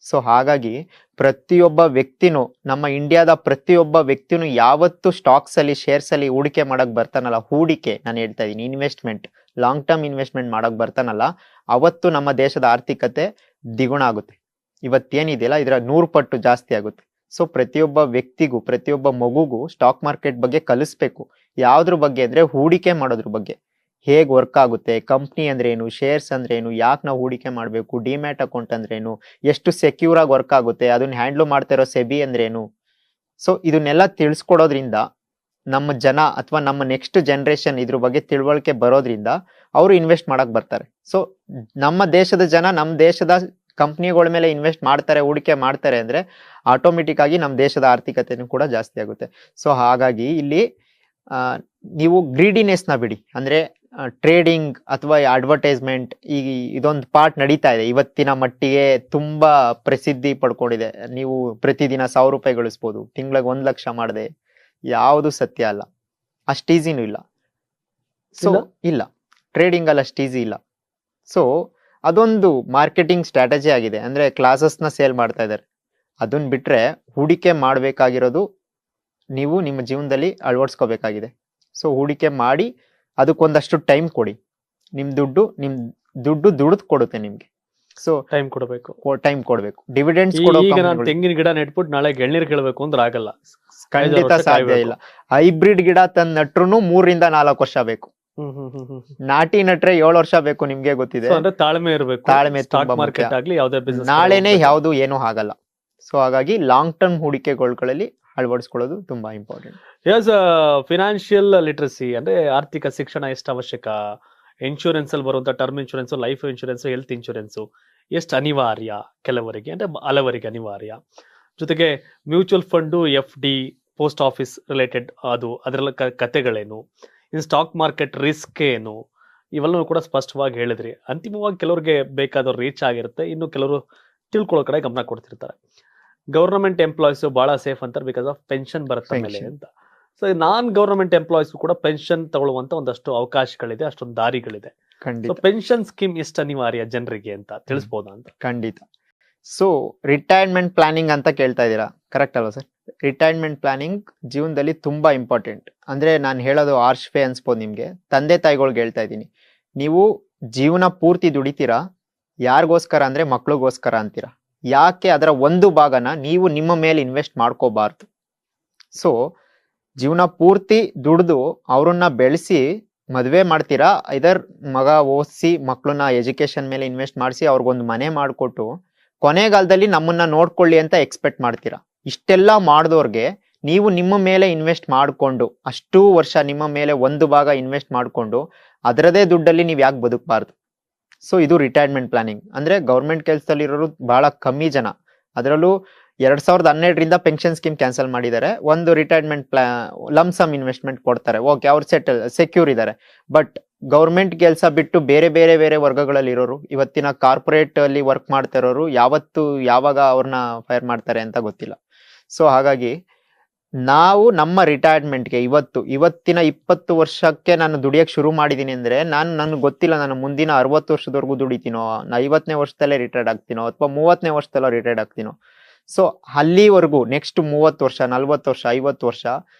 ಸೊ ಹಾಗಾಗಿ ಪ್ರತಿಯೊಬ್ಬ ವ್ಯಕ್ತಿನೂ, ನಮ್ಮ ಇಂಡಿಯಾದ ಪ್ರತಿಯೊಬ್ಬ ವ್ಯಕ್ತಿನೂ ಯಾವತ್ತು ಸ್ಟಾಕ್ಸ್ ಅಲ್ಲಿ ಶೇರ್ಸ್ ಅಲ್ಲಿ ಹೂಡಿಕೆ ಮಾಡಕ್ ಬರ್ತಾನಲ್ಲ, ಹೂಡಿಕೆ ನಾನು ಹೇಳ್ತಾ ಇದೀನಿ, ಇನ್ವೆಸ್ಟ್ಮೆಂಟ್, ಲಾಂಗ್ ಟರ್ಮ್ ಇನ್ವೆಸ್ಟ್ಮೆಂಟ್ ಮಾಡಕ್ ಬರ್ತಾನಲ್ಲ, ಅವತ್ತು ನಮ್ಮ ದೇಶದ ಆರ್ಥಿಕತೆ ದ್ವಿಗುಣ ಆಗುತ್ತೆ. ಇವತ್ತೇನಿದೆಯಲ್ಲ ಇದರ 100 ಪಟ್ಟು ಜಾಸ್ತಿ ಆಗುತ್ತೆ. ಸೊ ಪ್ರತಿಯೊಬ್ಬ ವ್ಯಕ್ತಿಗೂ, ಪ್ರತಿಯೊಬ್ಬ ಮಗುಗೂ ಸ್ಟಾಕ್ ಮಾರ್ಕೆಟ್ ಬಗ್ಗೆ ಕಲಿಸ್ಬೇಕು. ಯಾವ್ದ್ರ ಬಗ್ಗೆ ಅಂದ್ರೆ ಹೂಡಿಕೆ ಮಾಡೋದ್ರ ಬಗ್ಗೆ, ಹೇಗ್ ವರ್ಕ್ ಆಗುತ್ತೆ, ಕಂಪ್ನಿ ಅಂದ್ರೆ ಏನು, ಶೇರ್ಸ್ ಅಂದ್ರೆ ಏನು, ಯಾಕೆ ನಾವು ಹೂಡಿಕೆ ಮಾಡ್ಬೇಕು, ಡಿಮ್ಯಾಟ್ ಅಕೌಂಟ್ ಅಂದ್ರೆ ಏನು, ಎಷ್ಟು ಸೆಕ್ಯೂರ್ ಆಗಿ ವರ್ಕ್ ಆಗುತ್ತೆ, ಅದನ್ನ ಹ್ಯಾಂಡ್ಲ್ ಮಾಡ್ತಾ ಇರೋ ಸೆಬಿ ಅಂದ್ರೆ ಏನು. ಸೊ ಇದನ್ನೆಲ್ಲ ತಿಳಿಸ್ಕೊಡೋದ್ರಿಂದ ನಮ್ಮ ಜನ ಅಥವಾ ನಮ್ಮ ನೆಕ್ಸ್ಟ್ ಜನರೇಷನ್ ಇದ್ರ ಬಗ್ಗೆ ತಿಳುವಳಿಕೆ ಬರೋದ್ರಿಂದ ಅವರು ಇನ್ವೆಸ್ಟ್ ಮಾಡಕ್ ಬರ್ತಾರೆ. ಸೊ ನಮ್ಮ ದೇಶದ ಜನ ನಮ್ಮ ದೇಶದ ಕಂಪ್ನಿಗಳ ಮೇಲೆ ಇನ್ವೆಸ್ಟ್ ಮಾಡ್ತಾರೆ, ಹೂಡಿಕೆ ಮಾಡ್ತಾರೆ ಅಂದ್ರೆ ಆಟೋಮೆಟಿಕ್ ಆಗಿ ನಮ್ಮ ದೇಶದ ಆರ್ಥಿಕತೆನೂ ಕೂಡ ಜಾಸ್ತಿ ಆಗುತ್ತೆ. ಸೊ ಹಾಗಾಗಿ ಇಲ್ಲಿ ನೀವು ಗ್ರೀಡಿನೆಸ್ ನ ಬಿಡಿ, ಅಂದ್ರೆ ಟ್ರೇಡಿಂಗ್ ಅಥವಾ ಅಡ್ವರ್ಟೈಸ್ಮೆಂಟ್ ಈಗ ಇದೊಂದು ಪಾರ್ಟ್ ನಡೀತಾ ಇದೆ, ಇವತ್ತಿನ ಮಟ್ಟಿಗೆ ತುಂಬಾ ಪ್ರಸಿದ್ಧಿ ಪಡ್ಕೊಂಡಿದೆ. ನೀವು ಪ್ರತಿದಿನ 1,000 ರೂಪಾಯಿ ಗಳಿಸ್ಬೋದು, ತಿಂಗಳಿಗೆ 1 ಲಕ್ಷ ಮಾಡದೆ, ಯಾವುದು ಸತ್ಯ ಅಲ್ಲ, ಅಷ್ಟು ಈಸಿನೂ ಇಲ್ಲ. ಸೊ ಇಲ್ಲ, ಟ್ರೇಡಿಂಗ್ ಅಲ್ಲಿ ಅಷ್ಟು ಈಸಿ ಇಲ್ಲ. ಸೊ ಅದೊಂದು ಮಾರ್ಕೆಟಿಂಗ್ ಸ್ಟ್ರಾಟಜಿ ಆಗಿದೆ, ಅಂದ್ರೆ ಕ್ಲಾಸಸ್ ನ ಸೇಲ್ ಮಾಡ್ತಾ ಇದ್ದಾರೆ. ಅದನ್ನ ಬಿಟ್ರೆ ಹೂಡಿಕೆ ಮಾಡ್ಬೇಕಾಗಿರೋದು ನೀವು ನಿಮ್ಮ ಜೀವನದಲ್ಲಿ ಅಳವಡಿಸ್ಕೋಬೇಕಾಗಿದೆ. ಸೊ ಹೂಡಿಕೆ ಮಾಡಿ ಅದಕ್ಕೊಂದಷ್ಟು ಟೈಮ್ ಕೊಡಿ. ನಿಮ್ ದುಡ್ಡು ದುಡ್ದು ಕೊಡುತ್ತೆ ನಿಮ್ಗೆ. ಸೊ ಟೈಮ್ ಕೊಡಬೇಕು, ಟೈಮ್ ಕೊಡ್ಬೇಕು. ಡಿವಿಡೆಂಡ್ಸ್ ಈಗ ನಾನು ತೆಂಗಿನ ಗಿಡ ನೆಟ್ಬಿಟ್ಟು ನಾಳೆ ಎಳ್ನೀರ್ ಕೇಳಬೇಕು ಅಂದ್ರೆ ಆಗಲ್ಲ, ಖಂಡಿತ ಸಾಧ್ಯ ಇಲ್ಲ. ಹೈಬ್ರಿಡ್ ಗಿಡ ತಂದ್ ನಟ್ರು 3 ರಿಂದ 4 ವರ್ಷ ಬೇಕು. ನಾಟಿ ನಟ್ರೆ 7 ವರ್ಷ ಬೇಕು, ನಿಮ್ಗೆ ಗೊತ್ತಿದೆ. ತಾಳ್ಮೆ ಇರಬೇಕು, ತಾಳ್ಮೆ ತುಂಬಾ ಮುಖ್ಯ. ನಾಳೆನೆ ಯಾವ್ದು ಏನೂ ಆಗಲ್ಲ. ಸೊ ಹಾಗಾಗಿ ಲಾಂಗ್ ಟರ್ಮ್ ಹೂಡಿಕೆಗಳಲ್ಲಿ ಅಳವಡಿಸ್ಕೊಳ್ಳೋದು ತುಂಬಾ ಇಂಪಾರ್ಟೆಂಟ್. ಎಸ್, ಫಿನಾನ್ಷಿಯಲ್ ಲಿಟ್ರಸಿ ಅಂದ್ರೆ ಆರ್ಥಿಕ ಶಿಕ್ಷಣ ಎಷ್ಟು ಅವಶ್ಯಕ, ಇನ್ಶೂರೆನ್ಸ್ ಅಲ್ಲಿ ಬರುವಂತ term insurance, life insurance, health insurance ಎಷ್ಟು ಅನಿವಾರ್ಯ ಕೆಲವರಿಗೆ, ಅಂದ್ರೆ ಹಲವರಿಗೆ ಅನಿವಾರ್ಯ. ಜೊತೆಗೆ mutual fund, F D, post office related ಅದರೆಲ್ಲ ಕತೆಗಳೇನು, ಇನ್ನು ಸ್ಟಾಕ್ ಮಾರ್ಕೆಟ್ ರಿಸ್ಕ್ ಏನು, ಇವೆಲ್ಲವೂ ಕೂಡ ಸ್ಪಷ್ಟವಾಗಿ ಹೇಳಿದ್ರಿ. ಅಂತಿಮವಾಗಿ ಕೆಲವರಿಗೆ ಬೇಕಾದವ್ರು ರೀಚ್ ಆಗಿರುತ್ತೆ, ಇನ್ನು ಕೆಲವರು ತಿಳ್ಕೊಳ್ಳೋ ಕಡೆ ಗಮನ ಕೊಡ್ತಿರ್ತಾರೆ. ಗವರ್ನಮೆಂಟ್ ಎಂಪ್ಲಾಯೀಸ್ ಬಹಳ ಸೇಫ್ ಅಂತಾರೆ ಬಿಕಾಸ್ ಆಫ್ ಪೆನ್ಷನ್ ಬರುತ್ತೆ ಮೇಲೆ ಅಂತ. ಸೊ ನಾನ್ ಗವರ್ನಮೆಂಟ್ ಎಂಪ್ಲಾಯೀಸ್ ಕೂಡ ಪೆನ್ಷನ್ ತಗೊಳ್ಳುವಂತ ಒಂದಷ್ಟು ಅವಕಾಶಗಳಿದೆ, ಅಷ್ಟೊಂದು ದಾರಿಗಳಿದೆ. ಸೊ ಪೆನ್ಷನ್ ಸ್ಕೀಮ್ ಎಷ್ಟು ಅನಿವಾರ್ಯ ಜನರಿಗೆ ಅಂತ ತಿಳಿಸಬಹುದಾ ಅಂತ? ಖಂಡಿತ. ಸೊ ರಿಟೈರ್ಮೆಂಟ್ ಪ್ಲಾನಿಂಗ್ ಅಂತ ಕೇಳ್ತಾ ಇದ್ದೀರಾ, ಕರೆಕ್ಟ್ ಅಲ್ವಾ ಸರ್? ರಿಟೈರ್ಮೆಂಟ್ ಪ್ಲಾನಿಂಗ್ ಜೀವನದಲ್ಲಿ ತುಂಬಾ ಇಂಪಾರ್ಟೆಂಟ್. ಅಂದ್ರೆ ನಾನು ಹೇಳೋದು ಆರ್ಶ್ವೇ ಅನ್ಸ್ಬೋದು ನಿಮ್ಗೆ. ತಂದೆ ತಾಯಿಗಳಿಗೆ ಹೇಳ್ತಾ ಇದ್ದೀನಿ, ನೀವು ಜೀವನ ಪೂರ್ತಿ ದುಡಿತೀರಾ, ಯಾರಿಗೋಸ್ಕರ ಅಂದ್ರೆ ಮಕ್ಳಿಗೋಸ್ಕರ ಅಂತೀರಾ. ಯಾಕೆ ಅದರ ಒಂದು ಭಾಗನ ನೀವು ನಿಮ್ಮ ಮೇಲೆ ಇನ್ವೆಸ್ಟ್ ಮಾಡ್ಕೋಬಾರ್ದು? ಸೊ ಜೀವನ ಪೂರ್ತಿ ದುಡ್ದು ಅವ್ರನ್ನ ಬೆಳೆಸಿ ಮದುವೆ ಮಾಡ್ತೀರಾ, ಇದರ್ ಮಗ ಓದಿಸಿ ಮಕ್ಳನ್ನ ಎಜುಕೇಶನ್ ಮೇಲೆ ಇನ್ವೆಸ್ಟ್ ಮಾಡಿಸಿ ಅವ್ರಿಗೊಂದು ಮನೆ ಮಾಡಿಕೊಟ್ಟು ಕೊನೆಗಾಲದಲ್ಲಿ ನಮ್ಮನ್ನ ನೋಡ್ಕೊಳ್ಳಿ ಅಂತ ಎಕ್ಸ್ಪೆಕ್ಟ್ ಮಾಡ್ತೀರಾ. ಇಷ್ಟೆಲ್ಲ ಮಾಡಿದವ್ರಿಗೆ ನೀವು ನಿಮ್ಮ ಮೇಲೆ ಇನ್ವೆಸ್ಟ್ ಮಾಡಿಕೊಂಡು ಅಷ್ಟು ವರ್ಷ ನಿಮ್ಮ ಮೇಲೆ ಒಂದು ಭಾಗ ಇನ್ವೆಸ್ಟ್ ಮಾಡಿಕೊಂಡು ಅದರದೇ ದುಡ್ಡಲ್ಲಿ ನೀವು ಯಾಕೆ ಬದುಕಬಾರ್ದು? ಸೊ ಇದು ರಿಟೈರ್ಮೆಂಟ್ ಪ್ಲಾನಿಂಗ್. ಅಂದ್ರೆ ಗೌರ್ಮೆಂಟ್ ಕೆಲಸದಲ್ಲಿರೋರು ಬಹಳ ಕಮ್ಮಿ ಜನ, ಅದರಲ್ಲೂ 2012ರಿಂದ ಪೆನ್ಷನ್ ಸ್ಕೀಮ್ ಕ್ಯಾನ್ಸಲ್ ಮಾಡಿದ್ದಾರೆ. ಒಂದು ರಿಟೈರ್ಮೆಂಟ್ ಲಮ್ಸಮ್ ಇನ್ವೆಸ್ಟ್ಮೆಂಟ್ ಕೊಡ್ತಾರೆ, ಓಕೆ ಅವ್ರು ಸೆಕ್ಯೂರ್ ಇದ್ದಾರೆ. ಬಟ್ ಗೌರ್ಮೆಂಟ್ ಕೆಲಸ ಬಿಟ್ಟು ಬೇರೆ ಬೇರೆ ಬೇರೆ ವರ್ಗಗಳಲ್ಲಿ ಇರೋರು, ಇವತ್ತಿನ ಕಾರ್ಪೊರೇಟ್ ಅಲ್ಲಿ ವರ್ಕ್ ಮಾಡ್ತಾ ಇರೋರು ಯಾವಾಗ ಅವ್ರನ್ನ ಫೈರ್ ಮಾಡ್ತಾರೆ ಅಂತ ಗೊತ್ತಿಲ್ಲ. ಸೊ ಹಾಗಾಗಿ ನಾವು ನಮ್ಮ ರಿಟೈರ್ಮೆಂಟ್ಗೆ ಇವತ್ತಿನ 20 ವರ್ಷಕ್ಕೆ ನಾನು ದುಡಿಯಕ್ಕೆ ಶುರು ಮಾಡಿದೀನಿ ಅಂದ್ರೆ ನನ್ಗೆ ಗೊತ್ತಿಲ್ಲ ನಾನು ಮುಂದಿನ 60 ವರ್ಷದವರೆಗೂ ದುಡಿತೀನೋ, 50ನೇ ವರ್ಷದಲ್ಲೇ ರಿಟೈರ್ಡ್ ಆಗ್ತೀನೋ ಅಥವಾ 30ನೇ ವರ್ಷದಲ್ಲೇ ರಿಟೈರ್ಡ್ ಆಗ್ತೀನೋ. ಸೊ ಅಲ್ಲಿವರೆಗೂ ನೆಕ್ಸ್ಟ್ 30 ವರ್ಷ, 40 ವರ್ಷ, 50 ವರ್ಷ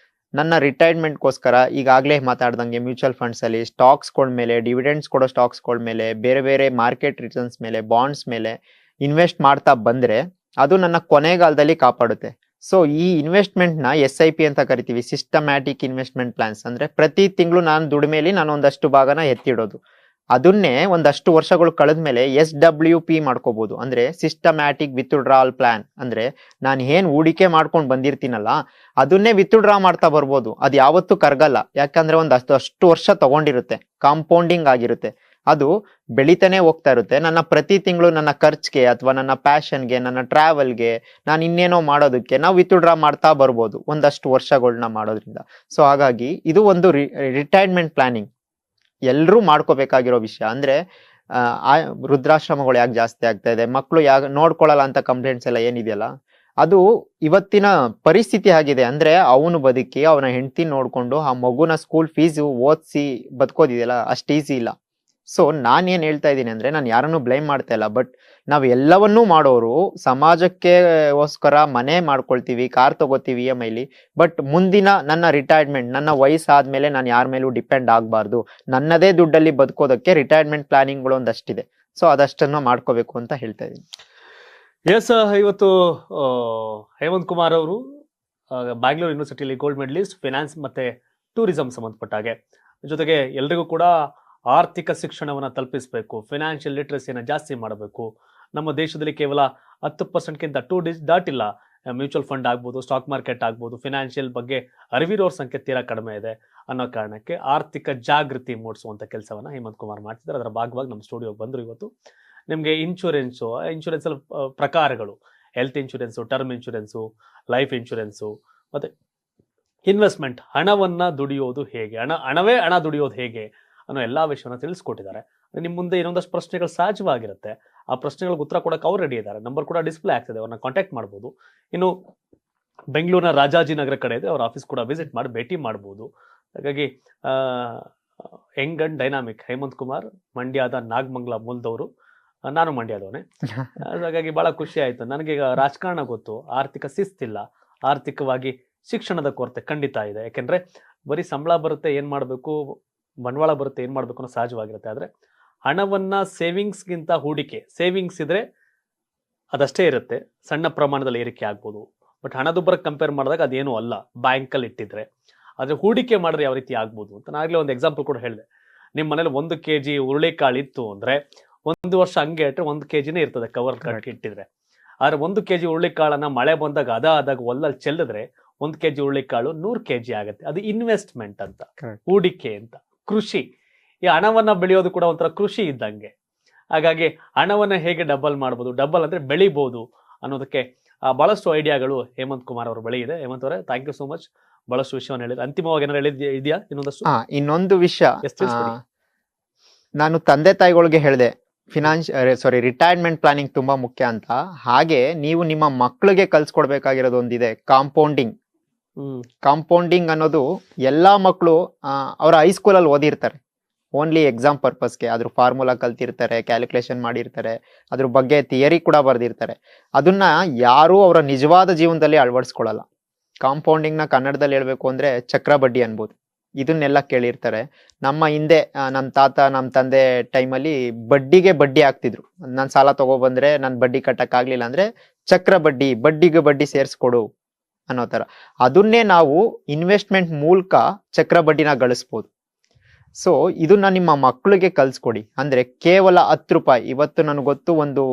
ನನ್ನ ರಿಟೈರ್ಮೆಂಟ್ಗೋಸ್ಕರ ಈಗಾಗಲೇ ಮಾತಾಡ್ದಂಗೆ ಮ್ಯೂಚುವಲ್ ಫಂಡ್ಸ್ ಅಲ್ಲಿ ಸ್ಟಾಕ್ಸ್ಗಳ ಮೇಲೆ, ಡಿವಿಡೆಂಡ್ಸ್ ಕೊಡೋ ಸ್ಟಾಕ್ಸ್ಗಳ ಮೇಲೆ, ಬೇರೆ ಬೇರೆ ಮಾರ್ಕೆಟ್ ರಿಟರ್ನ್ಸ್ ಮೇಲೆ, ಬಾಂಡ್ಸ್ ಮೇಲೆ ಇನ್ವೆಸ್ಟ್ ಮಾಡ್ತಾ ಬಂದ್ರೆ ಅದು ನನ್ನ ಕೊನೆಗಾಲದಲ್ಲಿ ಕಾಪಾಡುತ್ತೆ. ಸೊ ಈ ಇನ್ವೆಸ್ಟ್ಮೆಂಟ್ ನ SIP ಅಂತ ಕರಿತೀವಿ, ಸಿಸ್ಟಮ್ಯಾಟಿಕ್ ಇನ್ವೆಸ್ಟ್ಮೆಂಟ್ ಪ್ಲಾನ್ಸ್. ಅಂದ್ರೆ ಪ್ರತಿ ತಿಂಗಳು ನಾನು ದುಡಿಮೆಲಿ ನಾನು ಒಂದಷ್ಟು ಭಾಗನ ಎತ್ತಿಡೋದು. ಅದನ್ನೇ ಒಂದಷ್ಟು ವರ್ಷಗಳು ಕಳೆದ್ಮೇಲೆ SWP ಮಾಡ್ಕೋಬಹುದು, ಅಂದ್ರೆ ಸಿಸ್ಟಮ್ಯಾಟಿಕ್ ವಿತ್ಡ್ರಾಲ್ ಪ್ಲಾನ್. ಅಂದ್ರೆ ನಾನು ಏನ್ ಹೂಡಿಕೆ ಮಾಡ್ಕೊಂಡು ಬಂದಿರ್ತೀನಲ್ಲ ಅದನ್ನೇ ವಿತ್ಡ್ರಾ ಮಾಡ್ತಾ ಬರ್ಬೋದು. ಅದು ಯಾವತ್ತೂ ಕರ್ಗಲ್ಲ, ಯಾಕಂದ್ರೆ ಅಷ್ಟು ವರ್ಷ ತಗೊಂಡಿರುತ್ತೆ, ಕಾಂಪೌಂಡಿಂಗ್ ಆಗಿರುತ್ತೆ, ಅದು ಬೆಳಿತಾನೆ ಹೋಗ್ತಾ ಇರುತ್ತೆ. ನನ್ನ ಪ್ರತಿ ತಿಂಗಳು ನನ್ನ ಖರ್ಚಿಗೆ ಅಥವಾ ನನ್ನ ಪ್ಯಾಷನ್ಗೆ, ನನ್ನ ಟ್ರಾವೆಲ್ಗೆ, ನಾನು ಇನ್ನೇನೋ ಮಾಡೋದಕ್ಕೆ ನಾವು ವಿತ್ಡ್ರಾ ಮಾಡ್ತಾ ಬರ್ಬೋದು ಒಂದಷ್ಟು ವರ್ಷಗಳನ್ನ ಮಾಡೋದ್ರಿಂದ. ಸೊ ಹಾಗಾಗಿ ಇದು ಒಂದು ರಿಟೈರ್ಮೆಂಟ್ ಪ್ಲಾನಿಂಗ್ ಎಲ್ರೂ ಮಾಡ್ಕೋಬೇಕಾಗಿರೋ ವಿಷಯ. ಅಂದ್ರೆ ವೃದ್ಧಾಶ್ರಮಗಳು ಯಾಕೆ ಜಾಸ್ತಿ ಆಗ್ತಾ ಇದೆ, ಮಕ್ಕಳು ಯಾಕೆ ನೋಡ್ಕೊಳ್ಳಲ್ಲ ಅಂತ ಕಂಪ್ಲೇಂಟ್ಸ್ ಎಲ್ಲ ಏನಿದೆಯಲ್ಲ, ಅದು ಇವತ್ತಿನ ಪರಿಸ್ಥಿತಿ ಆಗಿದೆ. ಅಂದ್ರೆ ಅವನು ಬದುಕಿ ಅವನ ಹೆಂಡತಿ ನೋಡ್ಕೊಂಡು ಆ ಮಗುನ ಸ್ಕೂಲ್ ಫೀಸ್ ಓದಿಸಿ ಬದುಕೋದಿದೆಯಲ್ಲ ಅಷ್ಟು ಈಸಿ ಇಲ್ಲ. ಸೊ ನಾನೇನ್ ಹೇಳ್ತಾ ಇದ್ದೀನಿ ಅಂದ್ರೆ ನಾನು ಯಾರನ್ನು ಬ್ಲೇಮ್ ಮಾಡ್ತಾ ಇಲ್ಲ, ಬಟ್ ನಾವ್ ಎಲ್ಲವನ್ನೂ ಮಾಡೋರು ಸಮಾಜಕ್ಕೆಗೋಸ್ಕರ ಮನೆ ಮಾಡ್ಕೊಳ್ತೀವಿ, ಕಾರ್ ತಗೋತೀವಿ EMI ಲಿ. ಬಟ್ ಮುಂದಿನ ನನ್ನ ರಿಟೈರ್ಮೆಂಟ್, ನನ್ನ ವಯಸ್ಸಾದ್ಮೇಲೆ ನಾನು ಯಾರ ಮೇಲೂ ಡಿಪೆಂಡ್ ಆಗಬಾರ್ದು, ನನ್ನದೇ ದುಡ್ಡಲ್ಲಿ ಬದುಕೋದಕ್ಕೆ ರಿಟೈರ್ಮೆಂಟ್ ಪ್ಲಾನಿಂಗ್ಗಳು ಒಂದಷ್ಟಿದೆ. ಸೊ ಅದಷ್ಟನ್ನು ಮಾಡ್ಕೋಬೇಕು ಅಂತ ಹೇಳ್ತಾ ಇದ್ದೀನಿ. ಎಸ್, ಇವತ್ತು ಹೇಮಂತ್ ಕುಮಾರ್ ಅವರು ಬ್ಯಾಂಗ್ಳೂರ್ ಯೂನಿವರ್ಸಿಟಿಯಲ್ಲಿ ಗೋಲ್ಡ್ ಮೆಡಲಿಸ್ಟ್, ಫಿನಾನ್ಸ್ ಮತ್ತೆ ಟೂರಿಸಂ ಸಂಬಂಧಪಟ್ಟ ಹಾಗೆ, ಜೊತೆಗೆ ಎಲ್ರಿಗೂ ಕೂಡ ಆರ್ಥಿಕ ಶಿಕ್ಷಣವನ್ನ ತಲುಪಿಸಬೇಕು, ಫಿನಾನ್ಷಿಯಲ್ ಲಿಟ್ರಸಿಯನ್ನ ಜಾಸ್ತಿ ಮಾಡಬೇಕು. ನಮ್ಮ ದೇಶದಲ್ಲಿ ಕೇವಲ 10%ಗಿಂತ 2 ದಾಟಿಲ್ಲ ಮ್ಯೂಚುವಲ್ ಫಂಡ್ ಆಗ್ಬೋದು, ಸ್ಟಾಕ್ ಮಾರ್ಕೆಟ್ ಆಗ್ಬೋದು, ಫಿನಾನ್ಷಿಯಲ್ ಬಗ್ಗೆ ಅರಿವಿರೋರ್ ಸಂಖ್ಯೆ ತೀರಾ ಕಡಿಮೆ ಇದೆ ಅನ್ನೋ ಕಾರಣಕ್ಕೆ ಆರ್ಥಿಕ ಜಾಗೃತಿ ಮೂಡಿಸುವಂತ ಕೆಲಸವನ್ನ ಹೇಮಂತ್ ಕುಮಾರ್ ಮಾಡ್ತಿದ್ದಾರೆ. ಅದರ ಭಾಗವಾಗಿ ನಮ್ಮ ಸ್ಟುಡಿಯೋಗೆ ಬಂದ್ರು. ಇವತ್ತು ನಿಮಗೆ ಇನ್ಶೂರೆನ್ಸ್ ಅಲ್ಲಿ ಪ್ರಕಾರಗಳು, health insurance, term insurance, life insurance, ಮತ್ತೆ ಇನ್ವೆಸ್ಟ್ಮೆಂಟ್, ಹಣವನ್ನ ದುಡಿಯೋದು ಹೇಗೆ, ಹಣವೇ ಹಣ ದುಡಿಯೋದು ಹೇಗೆ ಅನ್ನೋ ಎಲ್ಲಾ ವಿಷಯವನ್ನ ತಿಳಿಸ್ಕೊಟ್ಟಿದ್ದಾರೆ. ನಿಮ್ ಮುಂದೆ ಇನ್ನೊಂದಷ್ಟು ಪ್ರಶ್ನೆಗಳು ಸಹಜವಾಗಿರುತ್ತೆ, ಆ ಪ್ರಶ್ನೆಗಳಿಗೆ ಉತ್ತರ ಕೊಡಕ್ಕೆ ಅವ್ರು ರೆಡಿ ಇದ್ದಾರೆ. ನಂಬರ್ ಕೂಡ ಡಿಸ್ಪ್ಲೇ ಆಗ್ತದೆ, ಅವ್ರನ್ನ ಕಾಂಟ್ಯಾಕ್ಟ್ ಮಾಡ್ಬೋದು. ಇನ್ನು ಬೆಂಗಳೂರಿನ ರಾಜಾಜಿನಗರ ಕಡೆ ಇದೆ, ಅವ್ರ ಆಫೀಸ್ ಕೂಡ ವಿಸಿಟ್ ಮಾಡಿ ಭೇಟಿ ಮಾಡ್ಬೋದು. ಹಾಗಾಗಿ young and dynamic Hemanth Kumar, ಮಂಡ್ಯದ ನಾಗಮಂಗಲ ಮೂಲದವರು, ನಾನು ಮಂಡ್ಯದವನೇ. ಹಾಗಾಗಿ ಬಹಳ ಖುಷಿ ಆಯ್ತು ನನಗೆ. ಈಗ ರಾಜಕಾರಣ ಗೊತ್ತು, ಆರ್ಥಿಕ ಶಿಸ್ತಿಲ್ಲ, ಆರ್ಥಿಕವಾಗಿ ಶಿಕ್ಷಣದ ಕೊರತೆ ಖಂಡಿತ ಇದೆ. ಯಾಕೆಂದ್ರೆ ಬರೀ ಸಂಬಳ ಬರುತ್ತೆ ಏನ್ ಮಾಡ್ಬೇಕು, ಬಂಡವಾಳ ಬರುತ್ತೆ ಏನ್ ಮಾಡ್ಬೇಕು ಅನ್ನೋ ಸಹಜವಾಗಿರುತ್ತೆ. ಆದ್ರೆ ಹಣವನ್ನ ಸೇವಿಂಗ್ಸ್ಗಿಂತ ಹೂಡಿಕೆ, ಸೇವಿಂಗ್ಸ್ ಇದ್ರೆ ಅದಷ್ಟೇ ಇರುತ್ತೆ, ಸಣ್ಣ ಪ್ರಮಾಣದಲ್ಲಿ ಏರಿಕೆ ಆಗ್ಬೋದು. ಬಟ್ ಹಣದುಬ್ಬರ ಕಂಪೇರ್ ಮಾಡಿದಾಗ ಅದೇನು ಅಲ್ಲ ಬ್ಯಾಂಕಲ್ಲಿ ಇಟ್ಟಿದ್ರೆ. ಆದ್ರೆ ಹೂಡಿಕೆ ಮಾಡಿದ್ರೆ ಯಾವ ರೀತಿ ಆಗ್ಬೋದು ಅಂತ ನಾಗಲೇ ಒಂದು ಎಕ್ಸಾಂಪಲ್ ಕೂಡ ಹೇಳಿದೆ. ನಿಮ್ಮ ಮನೇಲಿ 1 kg ಹುರುಳಿಕಾಳು ಇತ್ತು ಅಂದ್ರೆ 1 ವರ್ಷ ಹಂಗೆ ಇಟ್ಟರೆ 1 kgನೇ ಇರ್ತದೆ ಕವರ್ ಕಟ್ಟಿ ಇಟ್ಟಿದ್ರೆ. ಆದ್ರೆ 1 kg ಹುರುಳಿಕಾಳನ್ನ ಮಳೆ ಬಂದಾಗ ಆದಾಗ ಹೊಲದಲ್ಲಿ ಚೆಲ್ಲಿದ್ರೆ 1 kg ಹುರುಳಿಕಾಳು 100 kg ಆಗುತ್ತೆ. ಅದು ಇನ್ವೆಸ್ಟ್ಮೆಂಟ್ ಅಂತ, Correct. ಹೂಡಿಕೆ ಅಂತ, ಕೃಷಿ. ಈ ಹಣವನ್ನ ಬೆಳೆಯೋದು ಕೂಡ ಒಂಥರ ಕೃಷಿ ಇದ್ದಂಗೆ. ಹಾಗಾಗಿ ಹಣವನ್ನ ಹೇಗೆ ಡಬಲ್ ಮಾಡ್ಬೋದು, ಡಬಲ್ ಅಂದ್ರೆ ಬೆಳಿಬಹುದು ಅನ್ನೋದಕ್ಕೆ ಬಹಳಷ್ಟು ಐಡಿಯಾಗಳು ಹೇಮಂತ್ ಕುಮಾರ್ ಅವ್ರ ಬಳಿ ಇದೆ. ಹೇಮಂತ್ ಅವರೇ, ಥ್ಯಾಂಕ್ ಯು ಸೋ ಮಚ್. ಬಹಳಷ್ಟು ವಿಷಯವನ್ನು ಹೇಳಿದ್ರೆ. ಅಂತಿಮವಾಗಿ ಏನಾದ್ರು ಇದೆಯಾ ಇನ್ನೊಂದಷ್ಟು? ಇನ್ನೊಂದು ವಿಷಯ, Yes, ತಿಳಿಸ್ಕೊಡಿ. ನಾನು ತಂದೆ ತಾಯಿಗಳಿಗೆ ಹೇಳಿದೆ ರಿಟೈರ್ಮೆಂಟ್ ಪ್ಲಾನಿಂಗ್ ತುಂಬಾ ಮುಖ್ಯ ಅಂತ. ಹಾಗೆ ನೀವು ನಿಮ್ಮ ಮಕ್ಕಳಿಗೆ ಕಲ್ಸ್ಕೊಡ್ಬೇಕಾಗಿರೋದು ಒಂದಿದೆ, ಕಾಂಪೌಂಡಿಂಗ್. ಕಾಂಪೌಂಡಿಂಗ್ ಅನ್ನೋದು ಎಲ್ಲಾ ಮಕ್ಕಳು ಅವರ ಹೈಸ್ಕೂಲಲ್ಲಿ ಓದಿರ್ತಾರೆ, ಓನ್ಲಿ ಎಕ್ಸಾಮ್ ಪರ್ಪಸ್ಗೆ. ಅದ್ರ ಫಾರ್ಮುಲಾ ಕಲ್ತಿರ್ತಾರೆ, ಕ್ಯಾಲ್ಕುಲೇಷನ್ ಮಾಡಿರ್ತಾರೆ, ಅದ್ರ ಬಗ್ಗೆ ಥಿಯರಿ ಕೂಡ ಬರ್ದಿರ್ತಾರೆ. ಅದನ್ನ ಯಾರು ಅವರ ನಿಜವಾದ ಜೀವನದಲ್ಲಿ ಅಳವಡಿಸ್ಕೊಳ್ಳಲ್ಲ. ಕಾಂಪೌಂಡಿಂಗ್ ನ ಕನ್ನಡದಲ್ಲಿ ಹೇಳ್ಬೇಕು ಅಂದ್ರೆ ಚಕ್ರ ಬಡ್ಡಿ ಅನ್ಬೋದು. ಇದನ್ನೆಲ್ಲ ಕೇಳಿರ್ತಾರೆ. ನಮ್ಮ ಹಿಂದೆ ನಮ್ಮ ತಾತ ನಮ್ಮ ತಂದೆ ಟೈಮಲ್ಲಿ ಬಡ್ಡಿಗೆ ಬಡ್ಡಿ ಹಾಕ್ತಿದ್ರು. ನಾನು ಸಾಲ ತಗೊಬಂದ್ರೆ ನಾನು ಬಡ್ಡಿ ಕಟ್ಟಕ್ ಆಗ್ಲಿಲ್ಲ ಅಂದ್ರೆ ಚಕ್ರ ಬಡ್ಡಿ, ಬಡ್ಡಿಗೆ ಬಡ್ಡಿ ಸೇರ್ಸ್ಕೊಡು ಅನ್ನೋ ತರ. ಅದನ್ನೇ ನಾವು ಇನ್ವೆಸ್ಟ್ಮೆಂಟ್ ಮೂಲಕ ಚಕ್ರ ಬಡ್ಡಿನ ಗಳಿಸ್ಬೋದು. ಸೊ ಇದನ್ನ ನಿಮ್ಮ ಮಕ್ಕಳಿಗೆ ಕಲ್ಸ್ಕೊಡಿ. ಅಂದ್ರೆ ಕೇವಲ 10 ರೂಪಾಯಿ. ಇವತ್ತು ನನಗೆ ಗೊತ್ತು ಒಂದು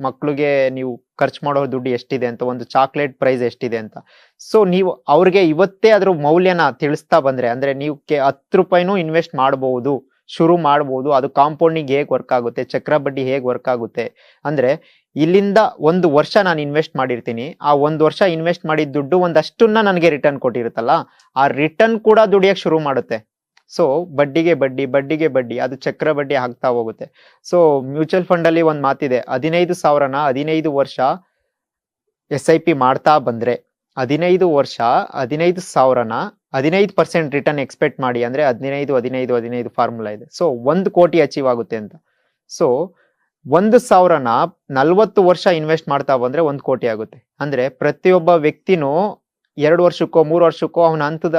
ಮಕ್ಕಳಿಗೆ ನೀವು ಖರ್ಚು ಮಾಡೋ ದುಡ್ಡು ಎಷ್ಟಿದೆ ಅಂತ, ಒಂದು ಚಾಕ್ಲೇಟ್ ಪ್ರೈಸ್ ಎಷ್ಟಿದೆ ಅಂತ. ಸೊ ನೀವು ಅವ್ರಿಗೆ ಇವತ್ತೇ ಅದ್ರ ಮೌಲ್ಯನ ತಿಳಿಸ್ತಾ ಬಂದ್ರೆ, ಅಂದ್ರೆ ನೀವು 10 ರೂಪಾಯಿನೂ ಇನ್ವೆಸ್ಟ್ ಮಾಡಬಹುದು, ಶುರು ಮಾಡಬಹುದು. ಅದು ಕಾಂಪೌಂಡಿಂಗ್ ಹೇಗೆ ವರ್ಕ್ ಆಗುತ್ತೆ, ಚಕ್ರ ಬಡ್ಡಿ ಹೇಗೆ ವರ್ಕ್ ಆಗುತ್ತೆ ಅಂದ್ರೆ, ಇಲ್ಲಿಂದ 1 ವರ್ಷ ನಾನು ಇನ್ವೆಸ್ಟ್ ಮಾಡಿರ್ತೀನಿ. ಆ 1 ವರ್ಷ ಇನ್ವೆಸ್ಟ್ ಮಾಡಿದ ದುಡ್ಡು ಒಂದಷ್ಟನ್ನ ನನಗೆ ರಿಟರ್ನ್ ಕೊಟ್ಟಿರುತ್ತಲ್ಲ, ಆ ರಿಟರ್ನ್ ಕೂಡ ದುಡಿಯಕ್ಕೆ ಶುರು ಮಾಡುತ್ತೆ. ಸೊ ಬಡ್ಡಿಗೆ ಬಡ್ಡಿ, ಬಡ್ಡಿಗೆ ಬಡ್ಡಿ, ಅದು ಚಕ್ರ ಬಡ್ಡಿ ಆಗ್ತಾ ಹೋಗುತ್ತೆ. ಸೊ ಮ್ಯೂಚುವಲ್ ಫಂಡ್ ಅಲ್ಲಿ ಒಂದ್ ಮಾತಿದೆ, 15,000ನ 15 ವರ್ಷ SIP ಮಾಡ್ತಾ ಬಂದ್ರೆ, 15 ವರ್ಷ 15,000ನ 15% ರಿಟರ್ನ್ ಎಕ್ಸ್ಪೆಕ್ಟ್ ಮಾಡಿ. ಅಂದ್ರೆ 15 ಫಾರ್ಮುಲಾ ಇದೆ. ಸೊ 1 ಕೋಟಿ ಅಚೀವ್ ಆಗುತ್ತೆ ಅಂತ. ಸೊ 1,000ನ 40 ವರ್ಷ ಇನ್ವೆಸ್ಟ್ ಮಾಡ್ತಾ ಬಂದ್ರೆ 1 ಕೋಟಿ ಆಗುತ್ತೆ. ಅಂದ್ರೆ ಪ್ರತಿಯೊಬ್ಬ ವ್ಯಕ್ತಿನೂ 2 ವರ್ಷಕ್ಕೋ 3 ವರ್ಷಕ್ಕೋ ಅವನ ಹಂತದ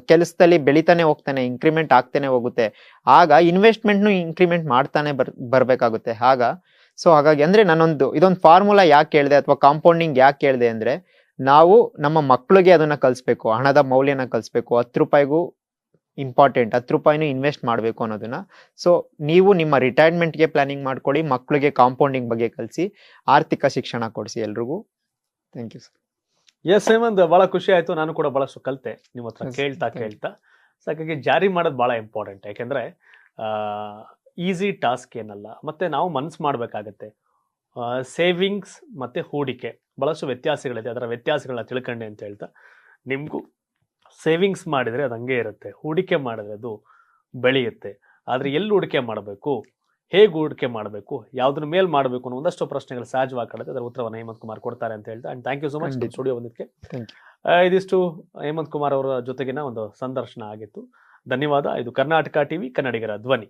ಕೆಲಸದಲ್ಲಿ ಬೆಳಿತಾನೆ ಹೋಗ್ತಾನೆ, ಇಂಕ್ರಿಮೆಂಟ್ ಆಗ್ತಾನೆ ಹೋಗುತ್ತೆ. ಆಗ ಇನ್ವೆಸ್ಟ್ಮೆಂಟ್ನು ಇಂಕ್ರಿಮೆಂಟ್ ಮಾಡ್ತಾನೆ ಬರ್ಬೇಕಾಗುತ್ತೆ. ಹಾಗಾಗಿ ಅಂದ್ರೆ ಇದೊಂದು ಫಾರ್ಮುಲಾ ಯಾಕೆ ಹೇಳಿದೆ ಅಥವಾ ಕಾಂಪೌಂಡಿಂಗ್ ಯಾಕೆ ಹೇಳಿದೆ ಅಂದ್ರೆ, ನಾವು ನಮ್ಮ ಮಕ್ಕಳಿಗೆ ಅದನ್ನ ಕಲಿಸ್ಬೇಕು, ಹಣದ ಮೌಲ್ಯನ ಕಲಿಸ್ಬೇಕು. 10 ರೂಪಾಯಿಗೂ ಇಂಪಾರ್ಟೆಂಟ್, 10 ರೂಪಾಯಿನೂ ಇನ್ವೆಸ್ಟ್ ಮಾಡಬೇಕು ಅನ್ನೋದನ್ನ. ಸೊ ನೀವು ನಿಮ್ಮ ರಿಟೈರ್ಮೆಂಟ್ಗೆ ಪ್ಲಾನಿಂಗ್ ಮಾಡ್ಕೊಳ್ಳಿ, ಮಕ್ಕಳಿಗೆ ಕಾಂಪೌಂಡಿಂಗ್ ಬಗ್ಗೆ ಕಲಿಸಿ, ಆರ್ಥಿಕ ಶಿಕ್ಷಣ ಕೊಡಿಸಿ ಎಲ್ರಿಗೂ. Thank you sir. Yes Hemanth, ಬಹಳ ಖುಷಿ ಆಯ್ತು. ನಾನು ಕೂಡ ಬಹಳಷ್ಟು ಕಲಿತೆ ನಿಮ್ಮ ಹತ್ರ ಕೇಳ್ತಾ. ಸೊ ಹಾಗಾಗಿ ಜಾರಿ ಮಾಡೋದು ಬಹಳ ಇಂಪಾರ್ಟೆಂಟ್. ಯಾಕೆಂದ್ರೆ ಈಸಿ ಟಾಸ್ಕ್ ಏನಲ್ಲ, ಮತ್ತೆ ನಾವು ಮನ್ಸು ಮಾಡ್ಬೇಕಾಗತ್ತೆ. ಸೇವಿಂಗ್ಸ್ ಮತ್ತೆ ಹೂಡಿಕೆ ಬಹಳಷ್ಟು ವ್ಯತ್ಯಾಸಗಳಿದೆ, ಅದರ ವ್ಯತ್ಯಾಸಗಳನ್ನ ತಿಳ್ಕೊಂಡೆ ಅಂತ ಹೇಳ್ತಾ, ನಿಮ್ಗೂ ಸೇವಿಂಗ್ಸ್ ಮಾಡಿದ್ರೆ ಅದು ಹಂಗೆ ಇರುತ್ತೆ, ಹೂಡಿಕೆ ಮಾಡಿದ್ರೆ ಅದು ಬೆಳೆಯುತ್ತೆ. ಆದ್ರೆ ಎಲ್ಲಿ ಹೂಡಿಕೆ ಮಾಡಬೇಕು, ಹೇಗೆ ಹೂಡಿಕೆ ಮಾಡಬೇಕು, ಯಾವ್ದ್ರ ಮೇಲೆ ಮಾಡಬೇಕು ಅನ್ನೋ ಒಂದಷ್ಟು ಪ್ರಶ್ನೆಗಳು ಸಹಜವಾಗಿ ಕಾಡುತ್ತೆ. ಅದರ ಉತ್ತರವನ್ನು ಹೇಮಂತ್ ಕುಮಾರ್ ಕೊಡ್ತಾರೆ ಅಂತ ಹೇಳ್ತಾ, and thank you so much studio ಬಂದಿದ್ದಕ್ಕೆ. ಇದಿಷ್ಟು ಹೇಮಂತ್ ಕುಮಾರ್ ಅವರ ಜೊತೆಗಿನ ಒಂದು ಸಂದರ್ಶನ ಆಗಿತ್ತು. ಧನ್ಯವಾದ. ಇದು ಕರ್ನಾಟಕ ಟಿವಿ, ಕನ್ನಡಿಗರ ಧ್ವನಿ.